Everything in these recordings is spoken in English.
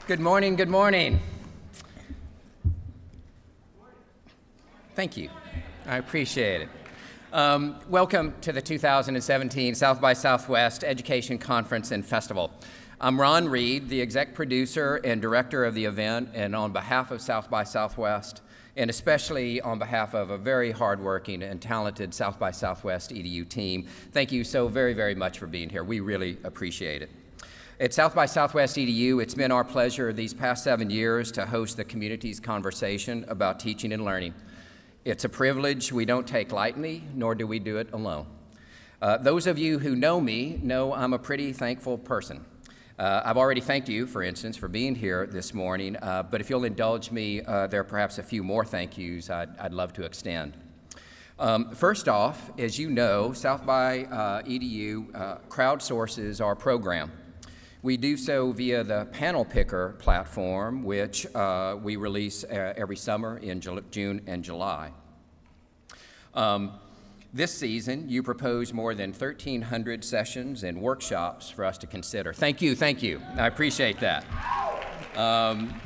Good morning, good morning. Thank you. I appreciate it. Welcome to the 2017 South by Southwest Education Conference and Festival. I'm Ron Reed, the exec producer and director of the event, and on behalf of South by Southwest, and especially on behalf of a very hardworking and talented South by Southwest EDU team, thank you so very, very much for being here. We really appreciate it. At South by Southwest EDU, it's been our pleasure these past 7 years to host the community's conversation about teaching and learning. It's a privilege we don't take lightly, nor do we do it alone. Those of you who know me know I'm a pretty thankful person. I've already thanked you, for instance, for being here this morning, but if you'll indulge me, there are perhaps a few more thank yous I'd love to extend. First off, as you know, South by EDU crowdsources our program. We do so via the Panel Picker platform, which we release every summer in June and July. This season, you proposed more than 1,300 sessions and workshops for us to consider. Thank you, thank you. I appreciate that.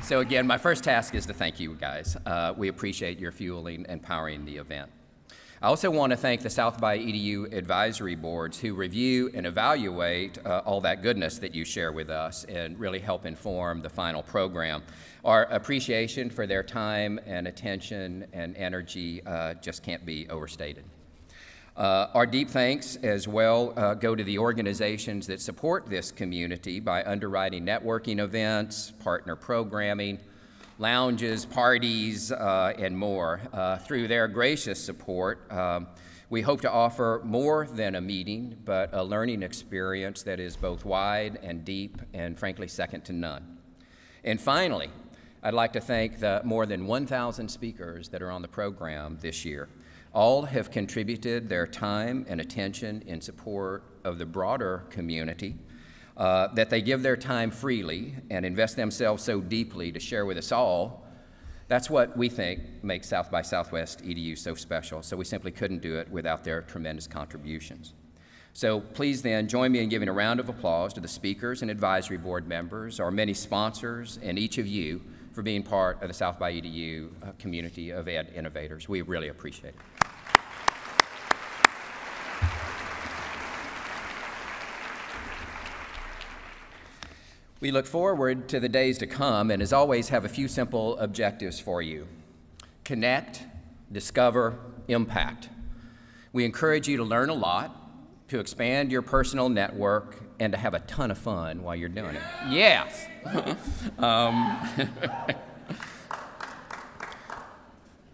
So again, my first task is to thank you guys. We appreciate your fueling and powering the event. I also want to thank the South by EDU advisory boards who review and evaluate all that goodness that you share with us and really help inform the final program. Our appreciation for their time and attention and energy just can't be overstated. Our deep thanks as well go to the organizations that support this community by underwriting networking events, partner programming, lounges, parties, and more. Through their gracious support, we hope to offer more than a meeting, but a learning experience that is both wide and deep and frankly second to none. And finally, I'd like to thank the more than 1,000 speakers that are on the program this year. All have contributed their time and attention in support of the broader community, that they give their time freely and invest themselves so deeply to share with us all. That's what we think makes South by Southwest EDU so special, so we simply couldn't do it without their tremendous contributions. So please then join me in giving a round of applause to the speakers and advisory board members, our many sponsors, and each of you for being part of the South by EDU community of ed innovators. We really appreciate it. We look forward to the days to come and as always have a few simple objectives for you. Connect, discover, impact. We encourage you to learn a lot, to expand your personal network, and to have a ton of fun while you're doing it. Yes!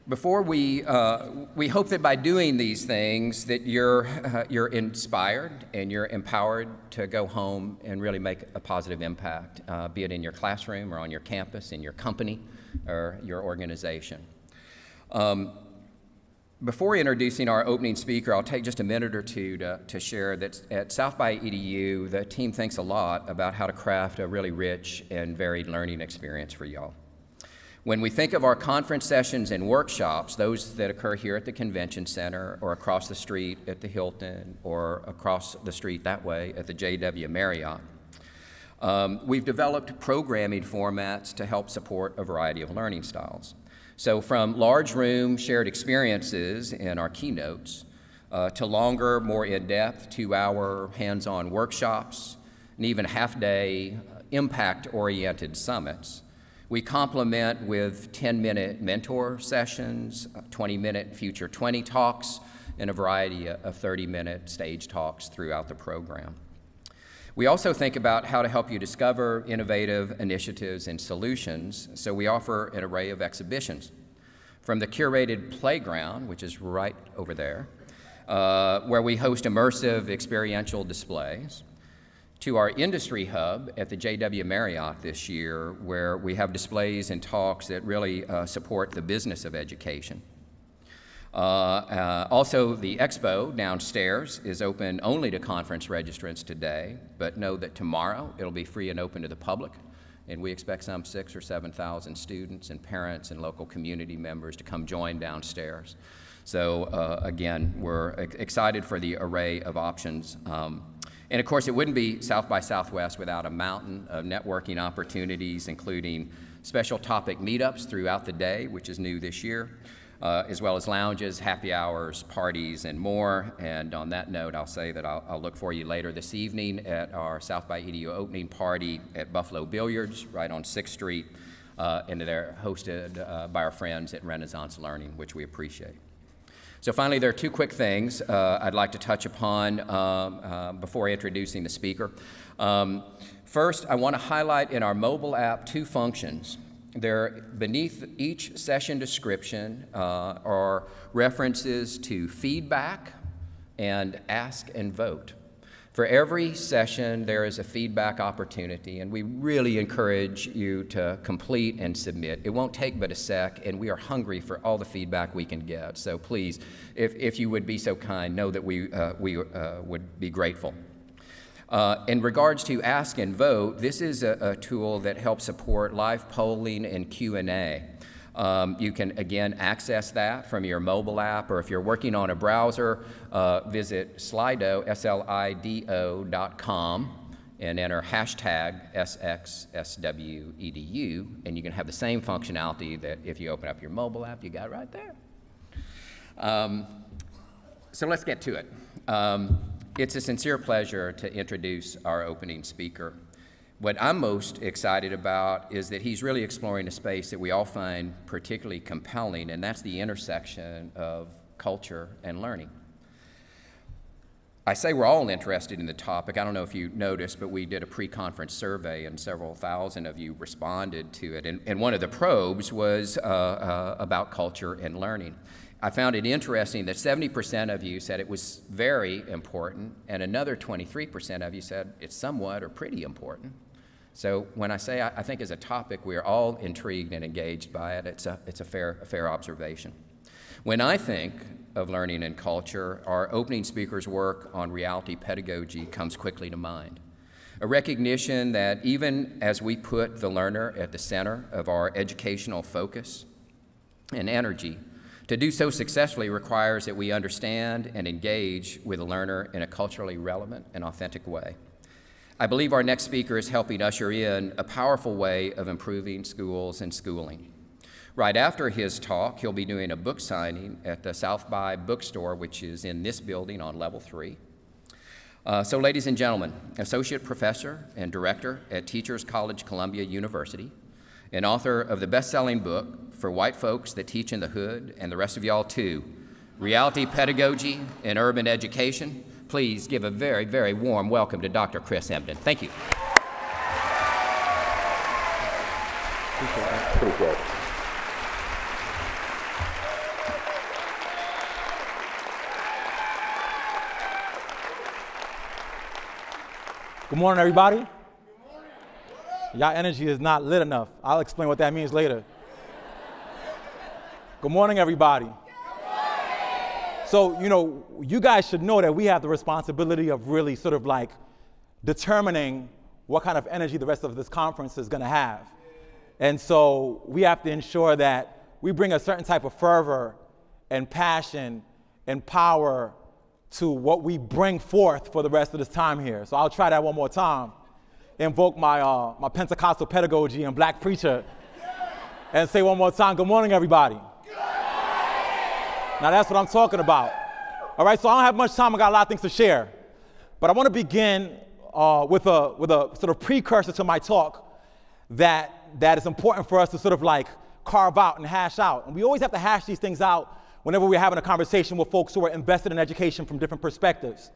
Before we hope that by doing these things that you're inspired and you're empowered to go home and really make a positive impact, be it in your classroom or on your campus, in your company, or your organization. Before introducing our opening speaker, I'll take just a minute or two to share that at South by EDU, the team thinks a lot about how to craft a really rich and varied learning experience for y'all. When we think of our conference sessions and workshops, those that occur here at the Convention Center or across the street at the Hilton or across the street that way at the JW Marriott, we've developed programming formats to help support a variety of learning styles. So from large room shared experiences in our keynotes to longer, more in-depth 2-hour hands-on workshops and even half-day impact-oriented summits, we complement with 10-minute mentor sessions, 20-minute Future 20 talks, and a variety of 30-minute stage talks throughout the program. We also think about how to help you discover innovative initiatives and solutions, so we offer an array of exhibitions. From the curated playground, which is right over there, where we host immersive experiential displays, to our industry hub at the JW Marriott this year, where we have displays and talks that really support the business of education. Also, the expo downstairs is open only to conference registrants today, but know that tomorrow it'll be free and open to the public, and we expect some 6,000 or 7,000 students and parents and local community members to come join downstairs. So again, we're excited for the array of options. And of course, it wouldn't be South by Southwest without a mountain of networking opportunities, including special topic meetups throughout the day, which is new this year, as well as lounges, happy hours, parties, and more. And on that note, I'll say that I'll look for you later this evening at our South by EDU opening party at Buffalo Billiards, right on 6th Street, and they're hosted by our friends at Renaissance Learning, which we appreciate. So finally, there are two quick things I'd like to touch upon before introducing the speaker. First, I want to highlight in our mobile app two functions. There, beneath each session description are references to feedback and ask and vote. For every session, there is a feedback opportunity, and we really encourage you to complete and submit. It won't take but a sec, and we are hungry for all the feedback we can get. So please, if you would be so kind, know that we would be grateful. In regards to Ask and Vote, this is a tool that helps support live polling and Q&A. You can, again, access that from your mobile app, or if you're working on a browser, visit Slido, slido.com, and enter hashtag SXSW EDU, and you can have the same functionality that if you open up your mobile app, you got right there. So let's get to it. It's a sincere pleasure to introduce our opening speaker. What I'm most excited about is that he's really exploring a space that we all find particularly compelling, and that's the intersection of culture and learning. I say we're all interested in the topic. I don't know if you noticed, but we did a pre-conference survey, and several thousand of you responded to it. And one of the probes was about culture and learning. I found it interesting that 70% of you said it was very important, and another 23% of you said it's somewhat or pretty important. So when I say I think as a topic we're all intrigued and engaged by it, it's a fair observation. When I think of learning and culture, our opening speaker's work on reality pedagogy comes quickly to mind. A recognition that even as we put the learner at the center of our educational focus and energy, to do so successfully requires that we understand and engage with the learner in a culturally relevant and authentic way. I believe our next speaker is helping usher in a powerful way of improving schools and schooling. Right after his talk, he'll be doing a book signing at the South by Bookstore, which is in this building on level 3. So ladies and gentlemen, Associate Professor and Director at Teachers College Columbia University, and author of the best-selling book, For White Folks That Teach in the Hood, and the rest of y'all too, Reality Pedagogy in Urban Education. Please give a very, very warm welcome to Dr. Chris Emdin. Thank you. Appreciate it. Good morning, everybody. Good morning. Y'all energy is not lit enough. I'll explain what that means later. Good morning, everybody. So, you guys should know that we have the responsibility of really sort of like determining what kind of energy the rest of this conference is going to have. And so we have to ensure that we bring a certain type of fervor and passion and power to what we bring forth for the rest of this time here. So I'll try that one more time. Invoke my, my Pentecostal pedagogy and black preacher and say one more time, good morning, everybody. Now that's what I'm talking about. All right, so I don't have much time. I got a lot of things to share. But I want to begin with a sort of precursor to my talk that is important for us to sort of like carve out and hash out. And we always have to hash these things out whenever we're having a conversation with folks who are invested in education from different perspectives.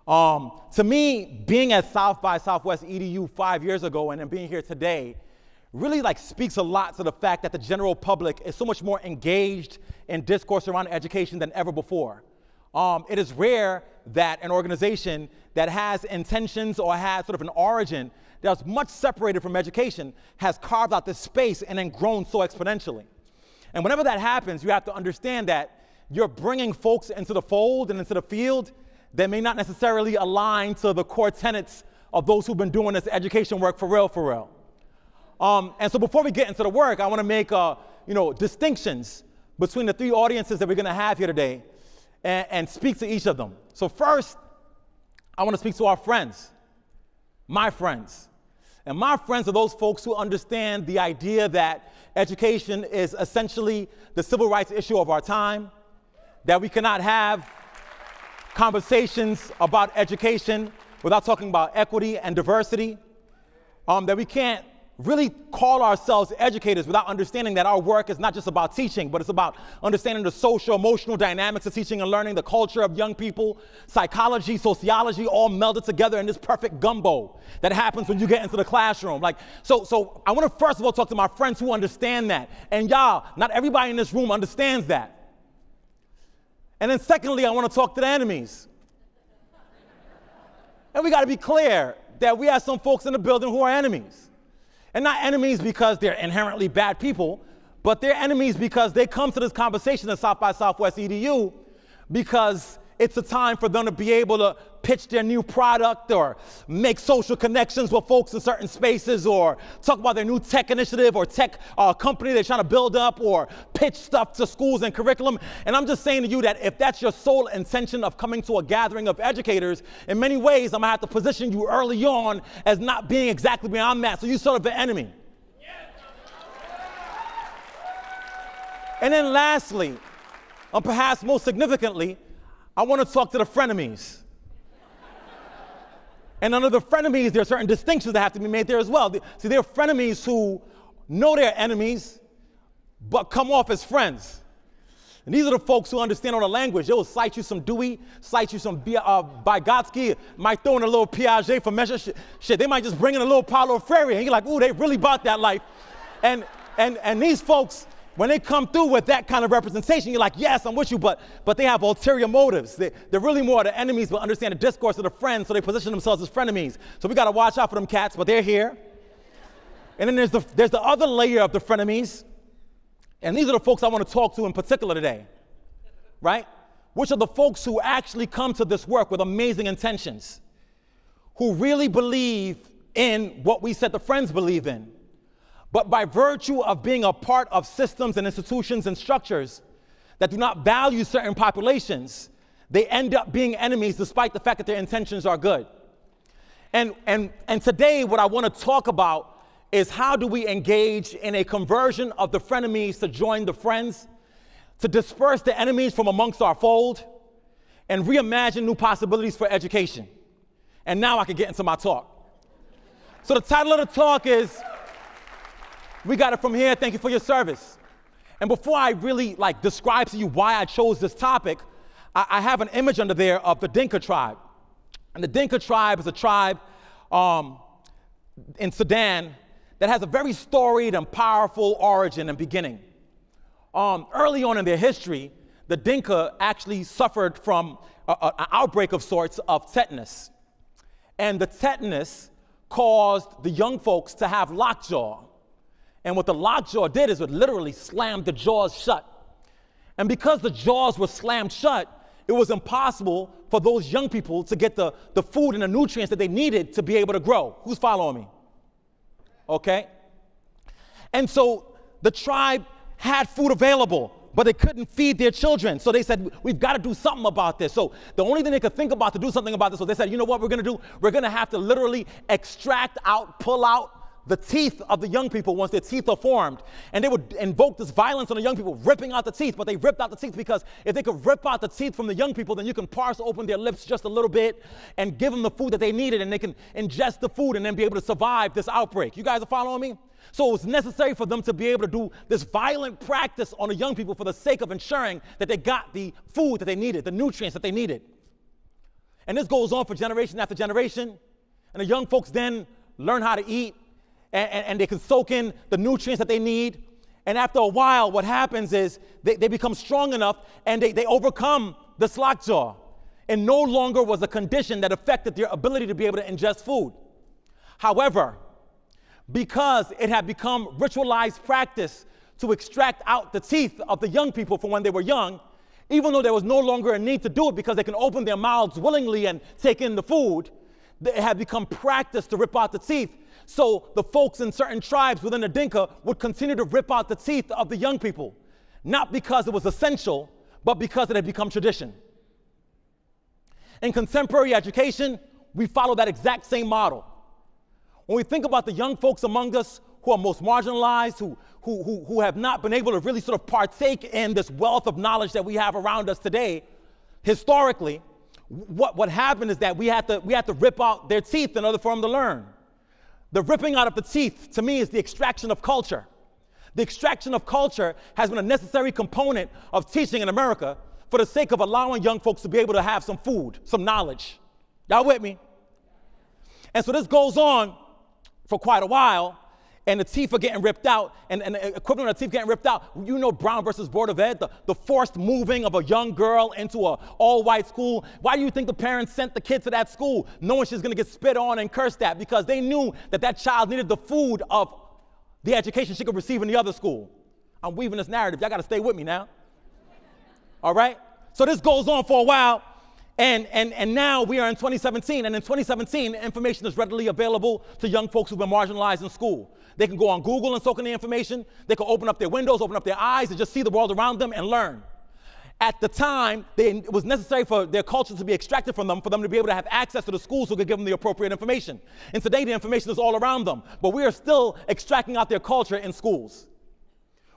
To me, being at South by Southwest EDU 5 years ago and then being here today really like speaks a lot to the fact that the general public is so much more engaged in discourse around education than ever before. It is rare that an organization that has intentions or has sort of an origin that's much separated from education has carved out this space and then grown so exponentially. And whenever that happens, you have to understand that you're bringing folks into the fold and into the field that may not necessarily align to the core tenets of those who've been doing this education work for real, for real. And so before we get into the work, I want to make distinctions between the three audiences that we're going to have here today and speak to each of them. So first, I want to speak to our friends, my friends. And my friends are those folks who understand the idea that education is essentially the civil rights issue of our time, that we cannot have conversations about education without talking about equity and diversity, that we can't really call ourselves educators without understanding that our work is not just about teaching, but it's about understanding the social, emotional dynamics of teaching and learning, the culture of young people, psychology, sociology, all melded together in this perfect gumbo that happens when you get into the classroom. So I want to first of all talk to my friends who understand that. And y'all, not everybody in this room understands that. And then secondly, I want to talk to the enemies. And we got to be clear that we have some folks in the building who are enemies. And not enemies because they're inherently bad people, but they're enemies because they come to this conversation at South by Southwest EDU because it's a time for them to be able to pitch their new product or make social connections with folks in certain spaces or talk about their new tech initiative or tech company they're trying to build up or pitch stuff to schools and curriculum. And I'm just saying to you that if that's your sole intention of coming to a gathering of educators, in many ways I'm going to have to position you early on as not being exactly where I'm at. So you're sort of the enemy. And then lastly, and perhaps most significantly, I want to talk to the frenemies. And under the frenemies, there are certain distinctions that have to be made there as well. See, there are frenemies who know they're enemies, but come off as friends. And these are the folks who understand all the language. They will cite you some Dewey, cite you some B.A.T.T.L.E.S, might throw in a little Piaget for measure shit. They might just bring in a little Paulo Freire, and you're like, ooh, they really about that life. And these folks, when they come through with that kind of representation, you're like, yes, I'm with you, but they have ulterior motives. They're really more the enemies, but understand the discourse of the friends, so they position themselves as frenemies. So we got to watch out for them cats, but they're here. And then there's the other layer of the frenemies, and these are the folks I want to talk to in particular today, right? Which are the folks who actually come to this work with amazing intentions, who really believe in what we said the friends believe in. But by virtue of being a part of systems and institutions and structures that do not value certain populations, they end up being enemies despite the fact that their intentions are good. And today what I want to talk about is how do we engage in a conversion of the frenemies to join the friends, to disperse the enemies from amongst our fold, and reimagine new possibilities for education. And now I can get into my talk. So the title of the talk is, We Got It From Here, Thank You for Your Service. And before I really describe to you why I chose this topic, I have an image under there of the Dinka tribe. And the Dinka tribe is a tribe in Sudan that has a very storied and powerful origin and beginning. Early on in their history, the Dinka actually suffered from an outbreak of sorts of tetanus. And the tetanus caused the young folks to have lockjaw. And what the lockjaw did is it literally slammed the jaws shut. And because the jaws were slammed shut, it was impossible for those young people to get the food and the nutrients that they needed to be able to grow. Who's following me? Okay? And so the tribe had food available, but they couldn't feed their children. So they said, we've got to do something about this. So the only thing they could think about to do something about this, so they said, you know what we're going to do? We're going to have to literally extract out, pull out the teeth of the young people once their teeth are formed. And they would invoke this violence on the young people, ripping out the teeth. But they ripped out the teeth because if they could rip out the teeth from the young people, then you can parse open their lips just a little bit and give them the food that they needed, and they can ingest the food and then be able to survive this outbreak. You guys are following me? So it was necessary for them to be able to do this violent practice on the young people for the sake of ensuring that they got the food that they needed, the nutrients that they needed. And this goes on for generation after generation. And the young folks then learn how to eat, and they can soak in the nutrients that they need. And after a while, what happens is they become strong enough and they overcome this lockjaw. And no longer was a condition that affected their ability to be able to ingest food. However, because it had become ritualized practice to extract out the teeth of the young people from when they were young, even though there was no longer a need to do it because they can open their mouths willingly and take in the food, it had become practice to rip out the teeth. So the folks in certain tribes within the Dinka would continue to rip out the teeth of the young people, not because it was essential, but because it had become tradition. In contemporary education, we follow that exact same model. When we think about the young folks among us who are most marginalized, who have not been able to really sort of partake in this wealth of knowledge that we have around us today, historically, what happened is that we had to rip out their teeth in order for them to learn. The ripping out of the teeth, to me, is the extraction of culture. The extraction of culture has been a necessary component of teaching in America for the sake of allowing young folks to be able to have some food, some knowledge. Y'all with me? And so this goes on for quite a while, and the teeth are getting ripped out, and the equivalent of the teeth getting ripped out. You know Brown versus Board of Ed, the forced moving of a young girl into an all-white school. Why do you think the parents sent the kid to that school knowing she's going to get spit on and cursed at? Because they knew that that child needed the food of the education she could receive in the other school. I'm weaving this narrative. Y'all got to stay with me now. All right? So this goes on for a while, and now we are in 2017, and in 2017, information is readily available to young folks who've been marginalized in school. They can go on Google and soak in the information. They can open up their windows, open up their eyes, and just see the world around them and learn. At the time, it was necessary for their culture to be extracted from them, for them to be able to have access to the schools who could give them the appropriate information. And today, the information is all around them, but we are still extracting out their culture in schools.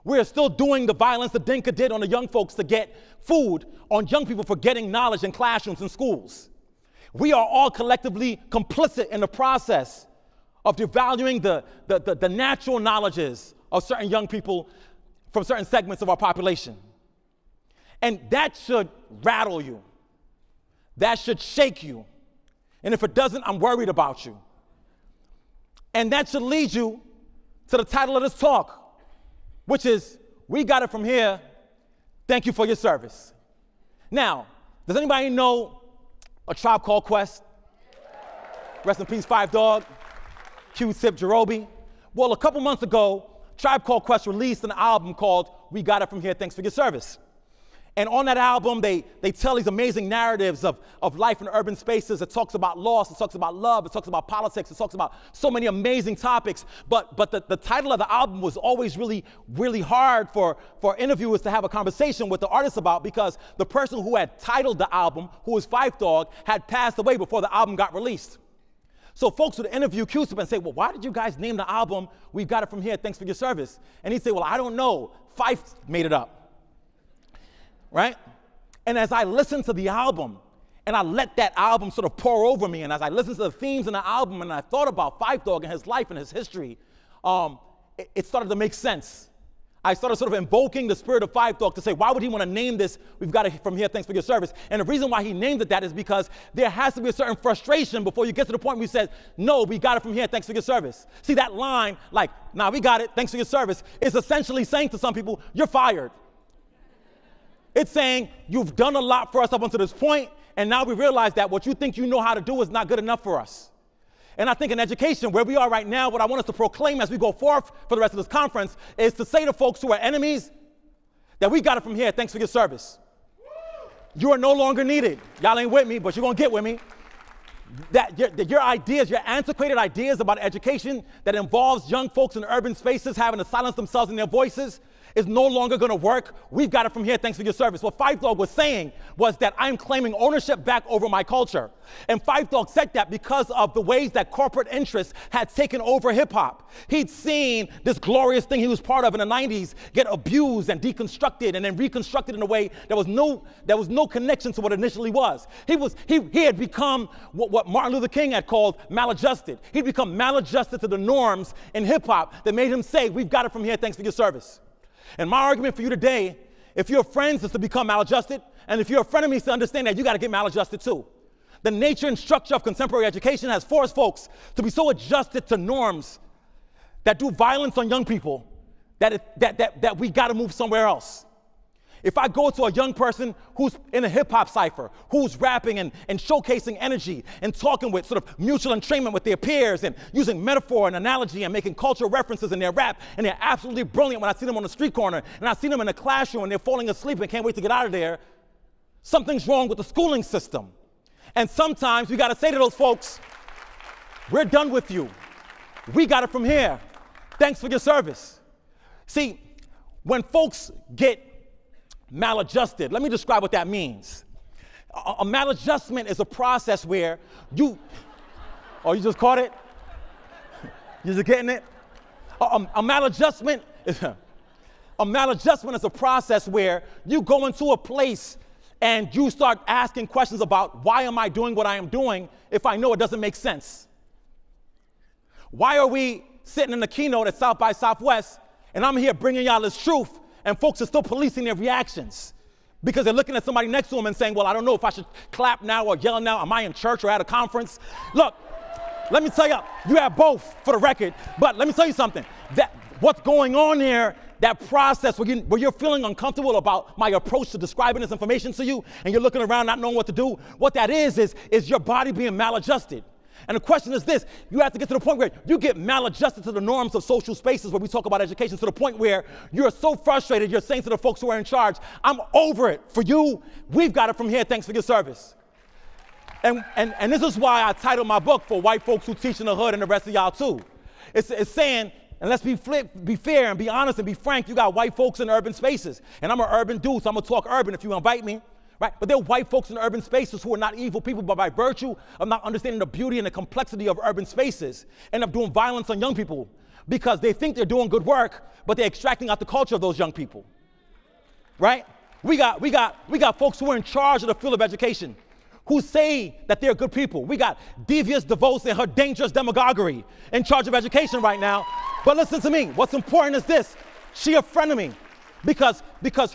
We are still doing the violence that Dinka did on the young folks to get food on young people for getting knowledge in classrooms and schools. We are all collectively complicit in the process of devaluing the natural knowledges of certain young people from certain segments of our population. And that should rattle you. That should shake you. And if it doesn't, I'm worried about you. And that should lead you to the title of this talk, which is, We Got It From Here, Thank You for Your Service. Now, does anybody know A Tribe Called Quest? Rest in peace, Five Dog, Q-Tip, Jerobi. Well, a couple months ago, Tribe Called Quest released an album called We Got It From Here, Thanks for Your Service. And on that album, they tell these amazing narratives of life in urban spaces. It talks about loss, it talks about love, it talks about politics, it talks about so many amazing topics. But the title of the album was always really, really hard for interviewers to have a conversation with the artist about, because the person who had titled the album, who was Five Dog, had passed away before the album got released. So folks would interview Q-Tip and say, well, why did you guys name the album We Got It From Here, Thanks for Your Service? And he'd say, well, I don't know. Fife made it up. Right? And as I listened to the album, and I let that album sort of pour over me, and as I listened to the themes in the album, and I thought about Five Dog and his life and his history, it started to make sense. I started sort of invoking the spirit of Five Dog to say, why would he want to name this, We've Got It From Here, Thanks for Your Service? And the reason why he named it that is because there has to be a certain frustration before you get to the point where he says, no, we got it from here, thanks for your service. See, that line, like, nah, we got it, thanks for your service, is essentially saying to some people, you're fired. It's saying, you've done a lot for us up until this point, and now we realize that what you think you know how to do is not good enough for us. And I think in education, where we are right now, what I want us to proclaim as we go forth for the rest of this conference is to say to folks who are enemies that we got it from here, thanks for your service. You are no longer needed. Y'all ain't with me, but you're going to get with me. That your ideas, your antiquated ideas about education that involves young folks in urban spaces having to silence themselves in their voices is no longer going to work. We've got it from here, thanks for your service. What Five Dog was saying was that I'm claiming ownership back over my culture. And Five Dog said that because of the ways that corporate interests had taken over hip-hop. He'd seen this glorious thing he was part of in the 90s get abused and deconstructed and then reconstructed in a way that was no connection to what it initially was. He had become what Martin Luther King had called maladjusted. He'd become maladjusted to the norms in hip-hop that made him say, we've got it from here, thanks for your service. And my argument for you today, if you're friends, is to become maladjusted, and if you're a friend of me, is to understand that you got to get maladjusted too. The nature and structure of contemporary education has forced folks to be so adjusted to norms that do violence on young people that we got to move somewhere else. If I go to a young person who's in a hip-hop cipher, who's rapping and showcasing energy and talking with sort of mutual entrainment with their peers and using metaphor and analogy and making cultural references in their rap, and they're absolutely brilliant when I see them on the street corner, and I see them in the classroom and they're falling asleep and can't wait to get out of there, something's wrong with the schooling system. And sometimes we got to say to those folks, we're done with you. We got it from here. Thanks for your service. See, when folks get maladjusted, let me describe what that means. A maladjustment is a process where you, oh, you just caught it? You just getting it? A maladjustment is a process where you go into a place and you start asking questions about why am I doing what I am doing if I know it doesn't make sense? Why are we sitting in the keynote at South by Southwest and I'm here bringing y'all this truth and folks are still policing their reactions because they're looking at somebody next to them and saying, well, I don't know if I should clap now or yell now. Am I in church or at a conference? Look, let me tell you, you have both for the record, but let me tell you something. That what's going on there, that process where you're feeling uncomfortable about my approach to describing this information to you and you're looking around not knowing what to do, what that is your body being maladjusted. And the question is this, you have to get to the point where you get maladjusted to the norms of social spaces where we talk about education, to the point where you're so frustrated, you're saying to the folks who are in charge, I'm over it. For you, we've got it from here, thanks for your service. And this is why I titled my book For White Folks Who Teach in the Hood and the rest of y'all too. It's saying, and let's be fair and be honest and be frank, you got white folks in urban spaces. And I'm an urban dude, so I'm gonna talk urban if you invite me. Right? But there are white folks in urban spaces who are not evil people, but by virtue of not understanding the beauty and the complexity of urban spaces, end up doing violence on young people because they think they're doing good work, but they're extracting out the culture of those young people. Right? We got folks who are in charge of the field of education who say that they're good people. We got devious DeVos and her dangerous demagoguery in charge of education right now. But listen to me, what's important is this, she a friend of me. Because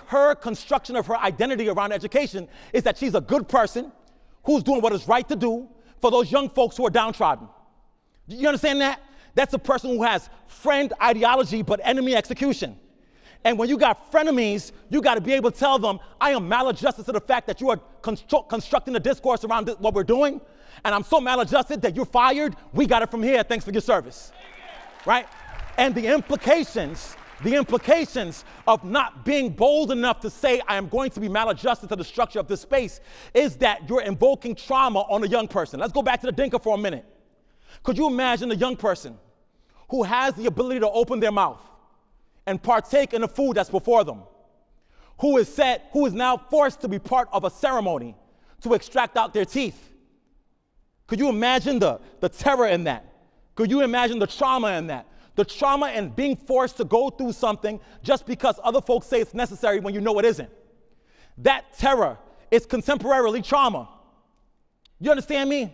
her construction of her identity around education is that she's a good person who's doing what is right to do for those young folks who are downtrodden. You understand that? That's a person who has friend ideology but enemy execution. And when you got frenemies, you got to be able to tell them, I am maladjusted to the fact that you are constructing the discourse around what we're doing, and I'm so maladjusted that you're fired. We got it from here. Thanks for your service. Right? And the implications of not being bold enough to say I am going to be maladjusted to the structure of this space is that you're invoking trauma on a young person. Let's go back to the Dinka for a minute. Could you imagine a young person who has the ability to open their mouth and partake in the food that's before them, who is now forced to be part of a ceremony to extract out their teeth? Could you imagine the terror in that? Could you imagine the trauma in that? The trauma and being forced to go through something just because other folks say it's necessary when you know it isn't. That terror is contemporarily trauma. You understand me?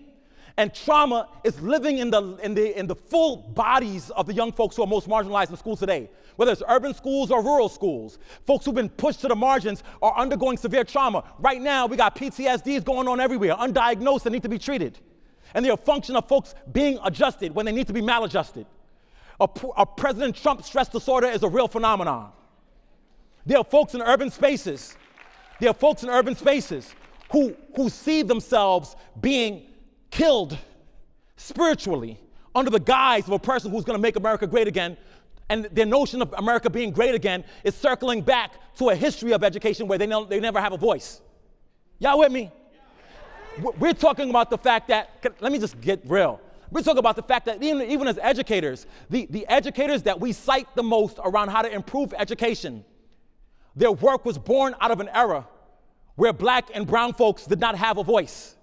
And trauma is living in the full bodies of the young folks who are most marginalized in schools today, whether it's urban schools or rural schools. Folks who've been pushed to the margins are undergoing severe trauma. Right now, we got PTSDs going on everywhere, undiagnosed and need to be treated. And they're a function of folks being adjusted when they need to be maladjusted. A President Trump stress disorder is a real phenomenon. There are folks in urban spaces. Who see themselves being killed spiritually under the guise of a person who's going to make America great again. And their notion of America being great again is circling back to a history of education where they never have a voice. Y'all with me? We're talking about the fact that, let me just get real. We're talking about the fact that even as educators, the educators that we cite the most around how to improve education, their work was born out of an era where black and brown folks did not have a voice.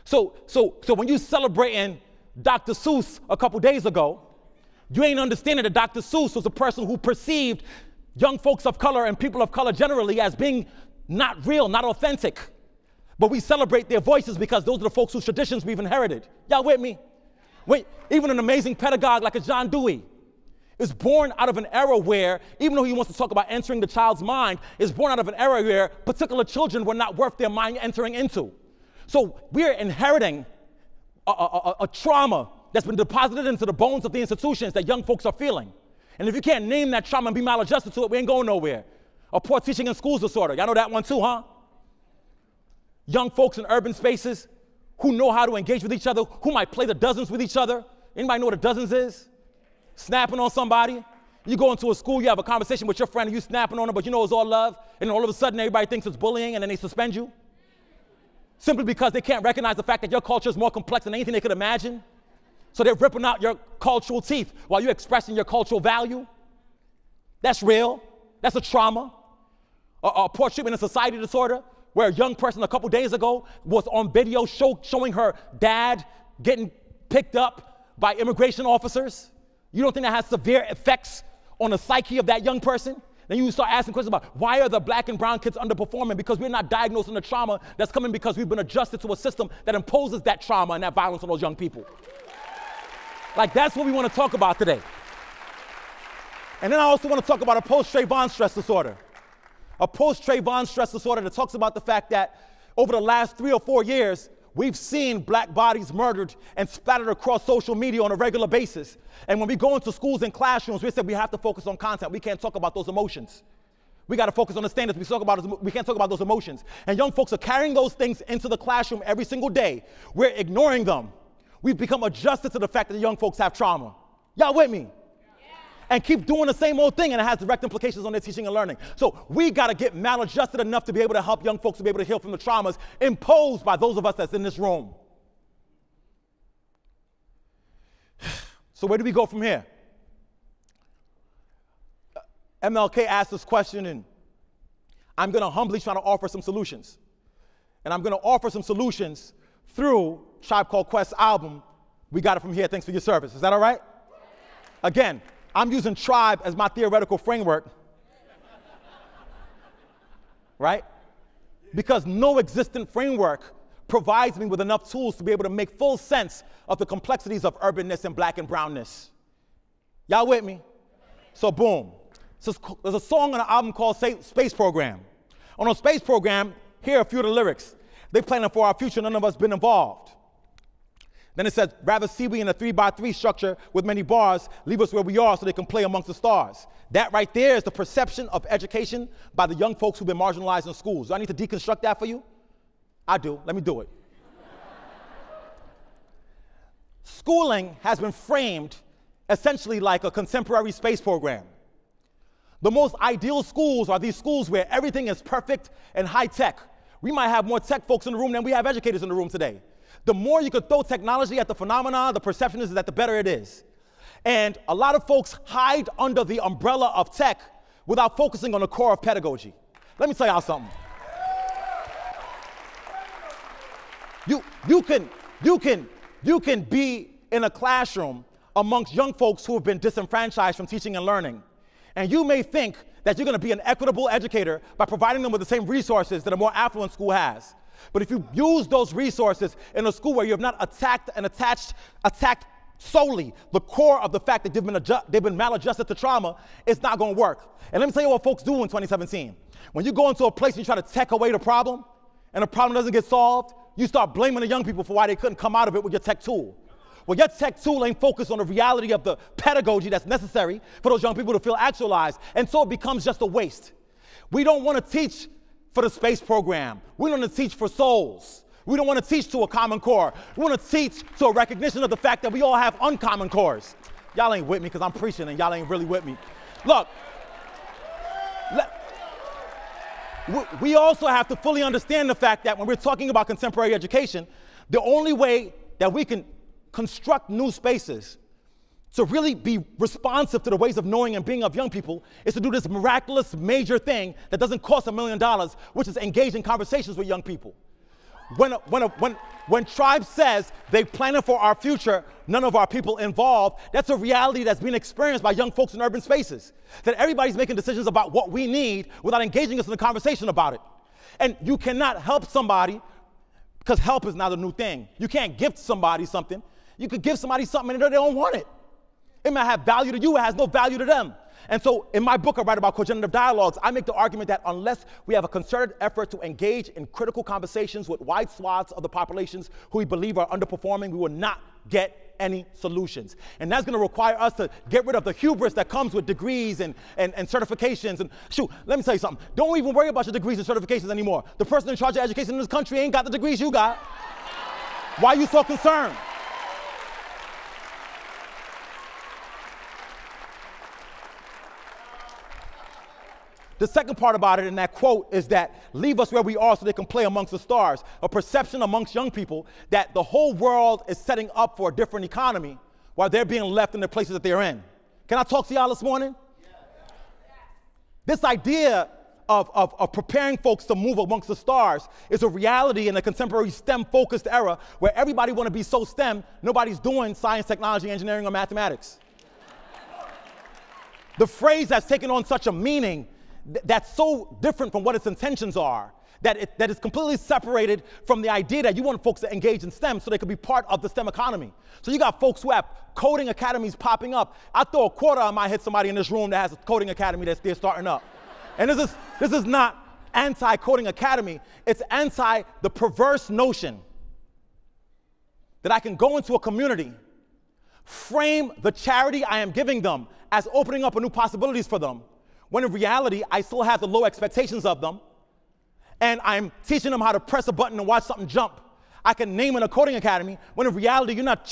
So when you celebrating Dr. Seuss a couple days ago, you ain't understanding that Dr. Seuss was a person who perceived young folks of color and people of color generally as being not real, not authentic. But we celebrate their voices because those are the folks whose traditions we've inherited. Y'all with me? Wait, even an amazing pedagogue like a John Dewey is born out of an era where, even though he wants to talk about entering the child's mind, is born out of an era where particular children were not worth their mind entering into. So we're inheriting a trauma that's been deposited into the bones of the institutions that young folks are feeling. And if you can't name that trauma and be maladjusted to it, we ain't going nowhere. A poor teaching in schools disorder. Y'all know that one too, huh? Young folks in urban spaces who know how to engage with each other, who might play the dozens with each other. Anybody know what a dozens is? Snapping on somebody. You go into a school, you have a conversation with your friend, and you snapping on them, but you know it's all love, and all of a sudden everybody thinks it's bullying, and then they suspend you. Simply because they can't recognize the fact that your culture is more complex than anything they could imagine. So they're ripping out your cultural teeth while you're expressing your cultural value. That's real. That's a trauma. A poor treatment and society disorder. where a young person a couple days ago was on video showing her dad getting picked up by immigration officers? You don't think that has severe effects on the psyche of that young person? Then you start asking questions about why are the black and brown kids underperforming? Because we're not diagnosing the trauma that's coming because we've been adjusted to a system that imposes that trauma and that violence on those young people. Like, that's what we want to talk about today. And then I also want to talk about a post-Trayvon stress disorder. A post-Trayvon stress disorder that talks about the fact that over the last 3 or 4 years, we've seen black bodies murdered and splattered across social media on a regular basis. And when we go into schools and classrooms, we said we have to focus on content. We can't talk about those emotions. We got to focus on the standards. We can't talk about those emotions. And young folks are carrying those things into the classroom every single day. We're ignoring them. We've become adjusted to the fact that the young folks have trauma. Y'all with me? And keep doing the same old thing, and it has direct implications on their teaching and learning. So we got to get maladjusted enough to be able to help young folks to be able to heal from the traumas imposed by those of us that's in this room. So where do we go from here? MLK asked this question, and I'm going to humbly try to offer some solutions. And I'm going to offer some solutions through Tribe Called Quest's album, We Got It From Here, Thanks for Your Service. Is that all right? Again, I'm using Tribe as my theoretical framework, right? Because no existent framework provides me with enough tools to be able to make full sense of the complexities of urbanness and black and brownness. Y'all with me? So boom. So there's a song on an album called Space Program. On a Space Program, here are a few of the lyrics. They planning for our future, none of us been involved. Then it says, rather see we in a 3x3 structure with many bars, leave us where we are so they can play amongst the stars. That right there is the perception of education by the young folks who've been marginalized in schools. Do I need to deconstruct that for you? I do. Let me do it. Schooling has been framed essentially like a contemporary space program. The most ideal schools are these schools where everything is perfect and high tech. We might have more tech folks in the room than we have educators in the room today. The more you could throw technology at the phenomena, the perception is that the better it is. And a lot of folks hide under the umbrella of tech without focusing on the core of pedagogy. Let me tell y'all something. You can be in a classroom amongst young folks who have been disenfranchised from teaching and learning. And you may think that you're going to be an equitable educator by providing them with the same resources that a more affluent school has. But if you use those resources in a school where you have not attacked solely the core of the fact that they've been maladjusted to trauma, it's not going to work. And let me tell you what folks do in 2017. When you go into a place and you try to tech away the problem, and the problem doesn't get solved, you start blaming the young people for why they couldn't come out of it with your tech tool. Well, your tech tool ain't focused on the reality of the pedagogy that's necessary for those young people to feel actualized, and so it becomes just a waste. We don't want to teach for the space program. We don't want to teach for souls. We don't want to teach to a common core. We want to teach to a recognition of the fact that we all have uncommon cores. Y'all ain't with me because I'm preaching and y'all ain't really with me. Look, we also have to fully understand the fact that when we're talking about contemporary education, the only way that we can construct new spaces to really be responsive to the ways of knowing and being of young people is to do this miraculous major thing that doesn't cost $1 million, which is engage in conversations with young people. When Tribe says they planning for our future, none of our people involved, that's a reality that's being experienced by young folks in urban spaces. That everybody's making decisions about what we need without engaging us in a conversation about it. And you cannot help somebody, because help is not a new thing. You can't gift somebody something. You could give somebody something and they don't want it. It might have value to you, it has no value to them. And so in my book I write about cogenerative dialogues. I make the argument that unless we have a concerted effort to engage in critical conversations with wide swaths of the populations who we believe are underperforming, we will not get any solutions. And that's going to require us to get rid of the hubris that comes with degrees and certifications. And shoot, let me tell you something. Don't even worry about your degrees and certifications anymore. The person in charge of education in this country ain't got the degrees you got. Why are you so concerned? The second part about it in that quote is that leave us where we are so they can play amongst the stars. A perception amongst young people that the whole world is setting up for a different economy while they're being left in the places that they're in. Can I talk to y'all this morning? This idea of preparing folks to move amongst the stars is a reality in a contemporary STEM-focused era where everybody want to be so STEM, nobody's doing science, technology, engineering, or mathematics. The phrase has taken on such a meaning that's so different from what its intentions are, that is completely separated from the idea that you want folks to engage in STEM so they could be part of the STEM economy. So you got folks who have coding academies popping up. I throw a quarter, I might hit somebody in this room that has a coding academy that's there starting up. And this is not anti-coding academy, it's anti the perverse notion that I can go into a community, frame the charity I am giving them as opening up new possibilities for them, when in reality, I still have the low expectations of them, and I'm teaching them how to press a button and watch something jump. I can name it a coding academy, when in reality, you're not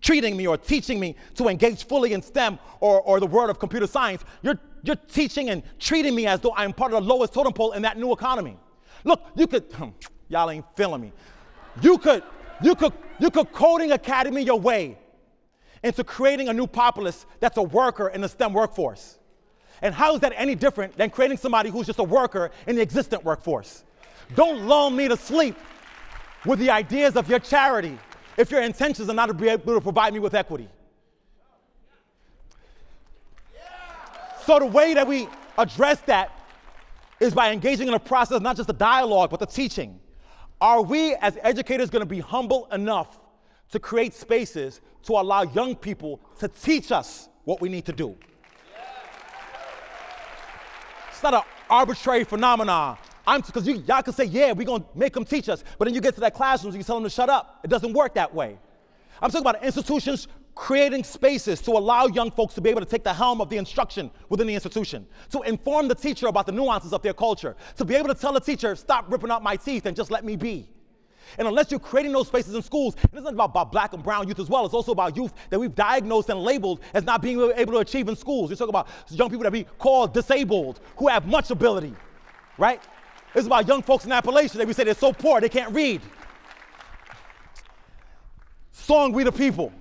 treating me or teaching me to engage fully in STEM or the world of computer science. You're teaching and treating me as though I'm part of the lowest totem pole in that new economy. Look, you could, y'all ain't feeling me. You could coding academy your way into creating a new populace that's a worker in the STEM workforce. And how is that any different than creating somebody who's just a worker in the existent workforce? Don't lull me to sleep with the ideas of your charity if your intentions are not to be able to provide me with equity. So the way that we address that is by engaging in a process, not just the dialogue, but the teaching. Are we as educators going to be humble enough to create spaces to allow young people to teach us what we need to do? It's not an arbitrary phenomenon. Because y'all can say, yeah, we're going to make them teach us, but then you get to that classroom, you tell them to shut up. It doesn't work that way. I'm talking about institutions creating spaces to allow young folks to be able to take the helm of the instruction within the institution, to inform the teacher about the nuances of their culture, to be able to tell the teacher, stop ripping out my teeth and just let me be. And unless you're creating those spaces in schools, and it's not about black and brown youth as well, it's also about youth that we've diagnosed and labeled as not being able to achieve in schools. You're talking about young people that we call disabled, who have much ability, right? It's about young folks in Appalachia that we say they're so poor they can't read. Song We the People.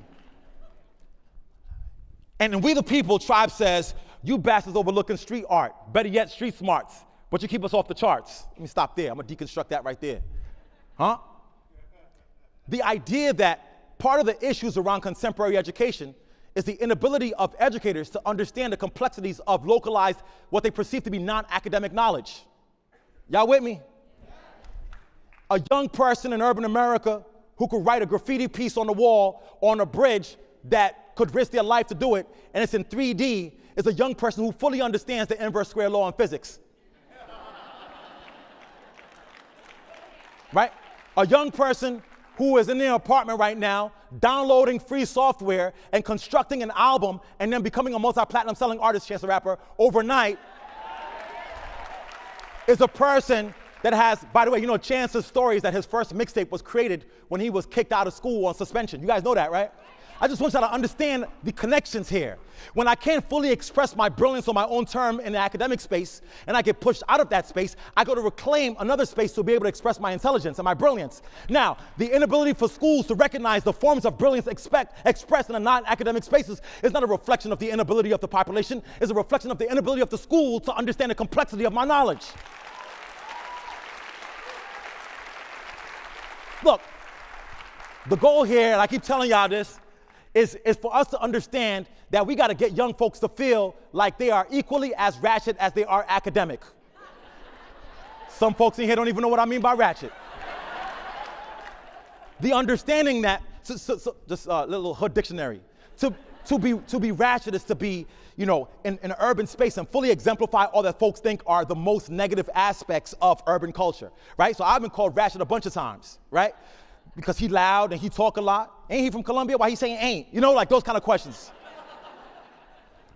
And in We the People, Tribe says, you bastards overlooking street art, better yet street smarts, but you keep us off the charts. Let me stop there, I'm gonna deconstruct that right there. Huh? The idea that part of the issues around contemporary education is the inability of educators to understand the complexities of localized, what they perceive to be non-academic knowledge. Y'all with me? A young person in urban America who could write a graffiti piece on the wall on a bridge that could risk their life to do it, and it's in 3D, is a young person who fully understands the inverse square law in physics. Right? A young person who is in their apartment right now, downloading free software and constructing an album and then becoming a multi-platinum selling artist, Chance the Rapper, overnight, is a person that has, by the way, you know, Chance's story is that his first mixtape was created when he was kicked out of school on suspension. You guys know that, right? I just want y'all to understand the connections here. When I can't fully express my brilliance on my own term in the academic space, and I get pushed out of that space, I go to reclaim another space to be able to express my intelligence and my brilliance. Now, the inability for schools to recognize the forms of brilliance expressed in the non-academic spaces is not a reflection of the inability of the population, it's a reflection of the inability of the school to understand the complexity of my knowledge. Look, the goal here, and I keep telling y'all this, is for us to understand that we got to get young folks to feel like they are equally as ratchet as they are academic. Some folks in here don't even know what I mean by ratchet. The understanding that, just a little hood dictionary, to be ratchet is to be, you know, in an urban space and fully exemplify all that folks think are the most negative aspects of urban culture, right? So I've been called ratchet a bunch of times, right? Because he loud and he talk a lot. Ain't he from Columbia? Why he saying ain't? You know, like those kind of questions.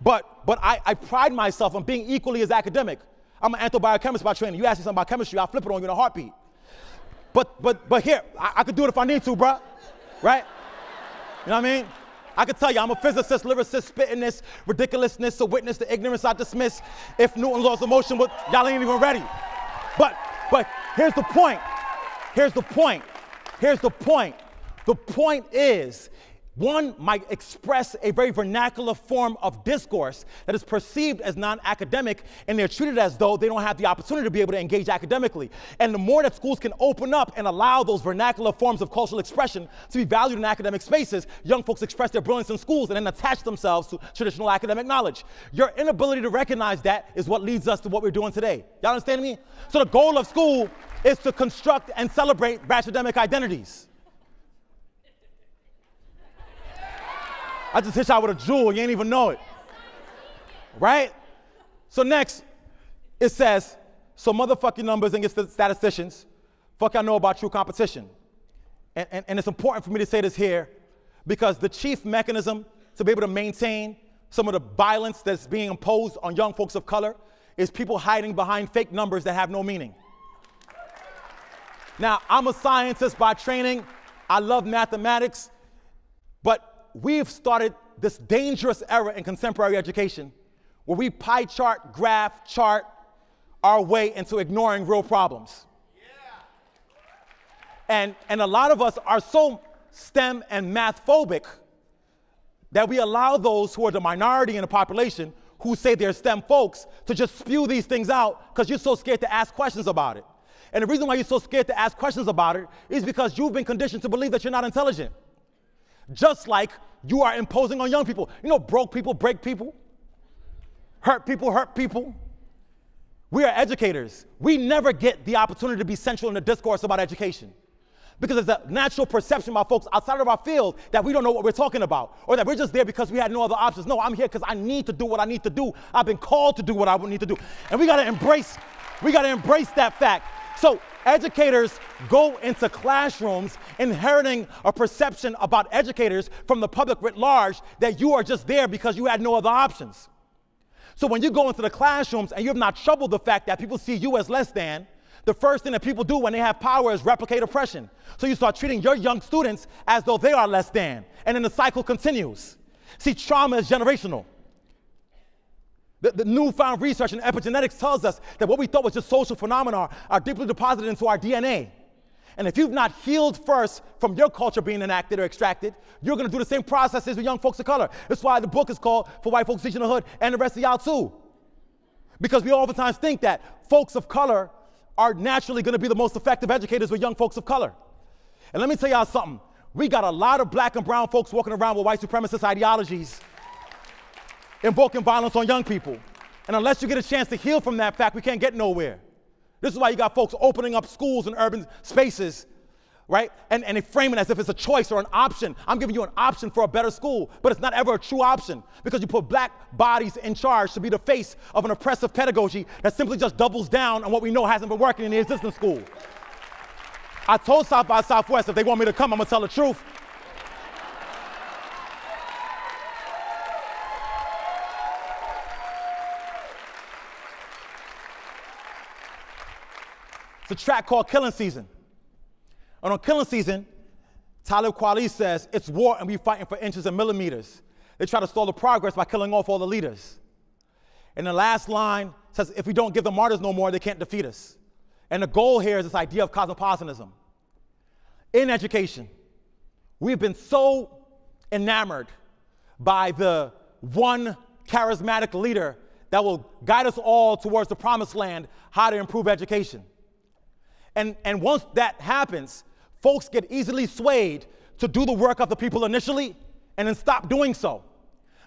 But I pride myself on being equally as academic. I'm an anthobiochemist by training. You ask me something about chemistry, I'll flip it on you in a heartbeat. But here, I could do it if I need to, bruh, right? You know what I mean? I could tell you, I'm a physicist, lyricist, spitting this ridiculousness to witness the ignorance I dismiss. If Newton's laws of motion, y'all ain't even ready. But here's the point. Here's the point. Here's the point. The point is, One might express a very vernacular form of discourse that is perceived as non-academic, and they're treated as though they don't have the opportunity to be able to engage academically. And the more that schools can open up and allow those vernacular forms of cultural expression to be valued in academic spaces, young folks express their brilliance in schools and then attach themselves to traditional academic knowledge. Your inability to recognize that is what leads us to what we're doing today. Y'all understand me? So the goal of school is to construct and celebrate academic identities. I just hit y'all with a jewel, you ain't even know it, right? So next, it says, so motherfuck your numbers and your statisticians, fuck y'all know about true competition. And it's important for me to say this here because the chief mechanism to be able to maintain some of the violence that's being imposed on young folks of color is people hiding behind fake numbers that have no meaning. Now, I'm a scientist by training, I love mathematics, but we've started this dangerous era in contemporary education where we pie chart, graph, chart our way into ignoring real problems. Yeah. And a lot of us are so STEM and math phobic that we allow those who are the minority in the population who say they're STEM folks to just spew these things out because you're so scared to ask questions about it. And the reason why you're so scared to ask questions about it is because you've been conditioned to believe that you're not intelligent. Just like you are imposing on young people. You know, broke people break people. Hurt people hurt people. We are educators. We never get the opportunity to be central in the discourse about education. Because there's a natural perception by folks outside of our field that we don't know what we're talking about. Or that we're just there because we had no other options. No, I'm here because I need to do what I need to do. I've been called to do what I need to do. And we gotta embrace that fact. So educators go into classrooms inheriting a perception about educators from the public writ large that you are just there because you had no other options. So when you go into the classrooms and you have not troubled the fact that people see you as less than, the first thing that people do when they have power is replicate oppression. So you start treating your young students as though they are less than, and then the cycle continues. See, trauma is generational. The newfound research in epigenetics tells us that what we thought was just social phenomena are deeply deposited into our DNA. And if you've not healed first from your culture being enacted or extracted, you're going to do the same processes with young folks of color. That's why the book is called For White Folks Teaching the Hood and the Rest of Y'all Too. Because we oftentimes think that folks of color are naturally going to be the most effective educators with young folks of color. And let me tell y'all something. We got a lot of black and brown folks walking around with white supremacist ideologies invoking violence on young people. And unless you get a chance to heal from that fact, we can't get nowhere. This is why you got folks opening up schools in urban spaces, right? And they frame it as if it's a choice or an option. I'm giving you an option for a better school, but it's not ever a true option because you put black bodies in charge to be the face of an oppressive pedagogy that simply just doubles down on what we know hasn't been working in the existing school. I told South by Southwest if they want me to come, I'm gonna tell the truth. It's a track called Killing Season. And on Killing Season, B.A.T.L.E.S says, it's war and we fighting for inches and millimeters. They try to stall the progress by killing off all the leaders. And the last line says, if we don't give the martyrs no more, they can't defeat us. And the goal here is this idea of cosmopolitanism. In education, we've been so enamored by the one charismatic leader that will guide us all towards the promised land, how to improve education. And once that happens, folks get easily swayed to do the work of the people initially and then stop doing so.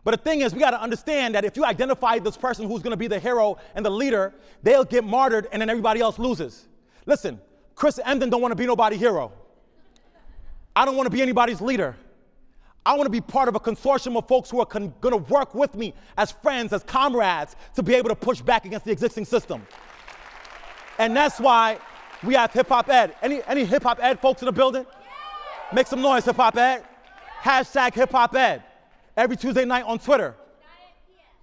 But the thing is, we got to understand that if you identify this person who's going to be the hero and the leader, they'll get martyred and then everybody else loses. Listen, Chris Emdin don't want to be nobody's hero. I don't want to be anybody's leader. I want to be part of a consortium of folks who are going to work with me as friends, as comrades, to be able to push back against the existing system. And that's why we have HipHopEd. Any HipHopEd folks in the building? Make some noise, HipHopEd. Hashtag HipHopEd. Every Tuesday night on Twitter.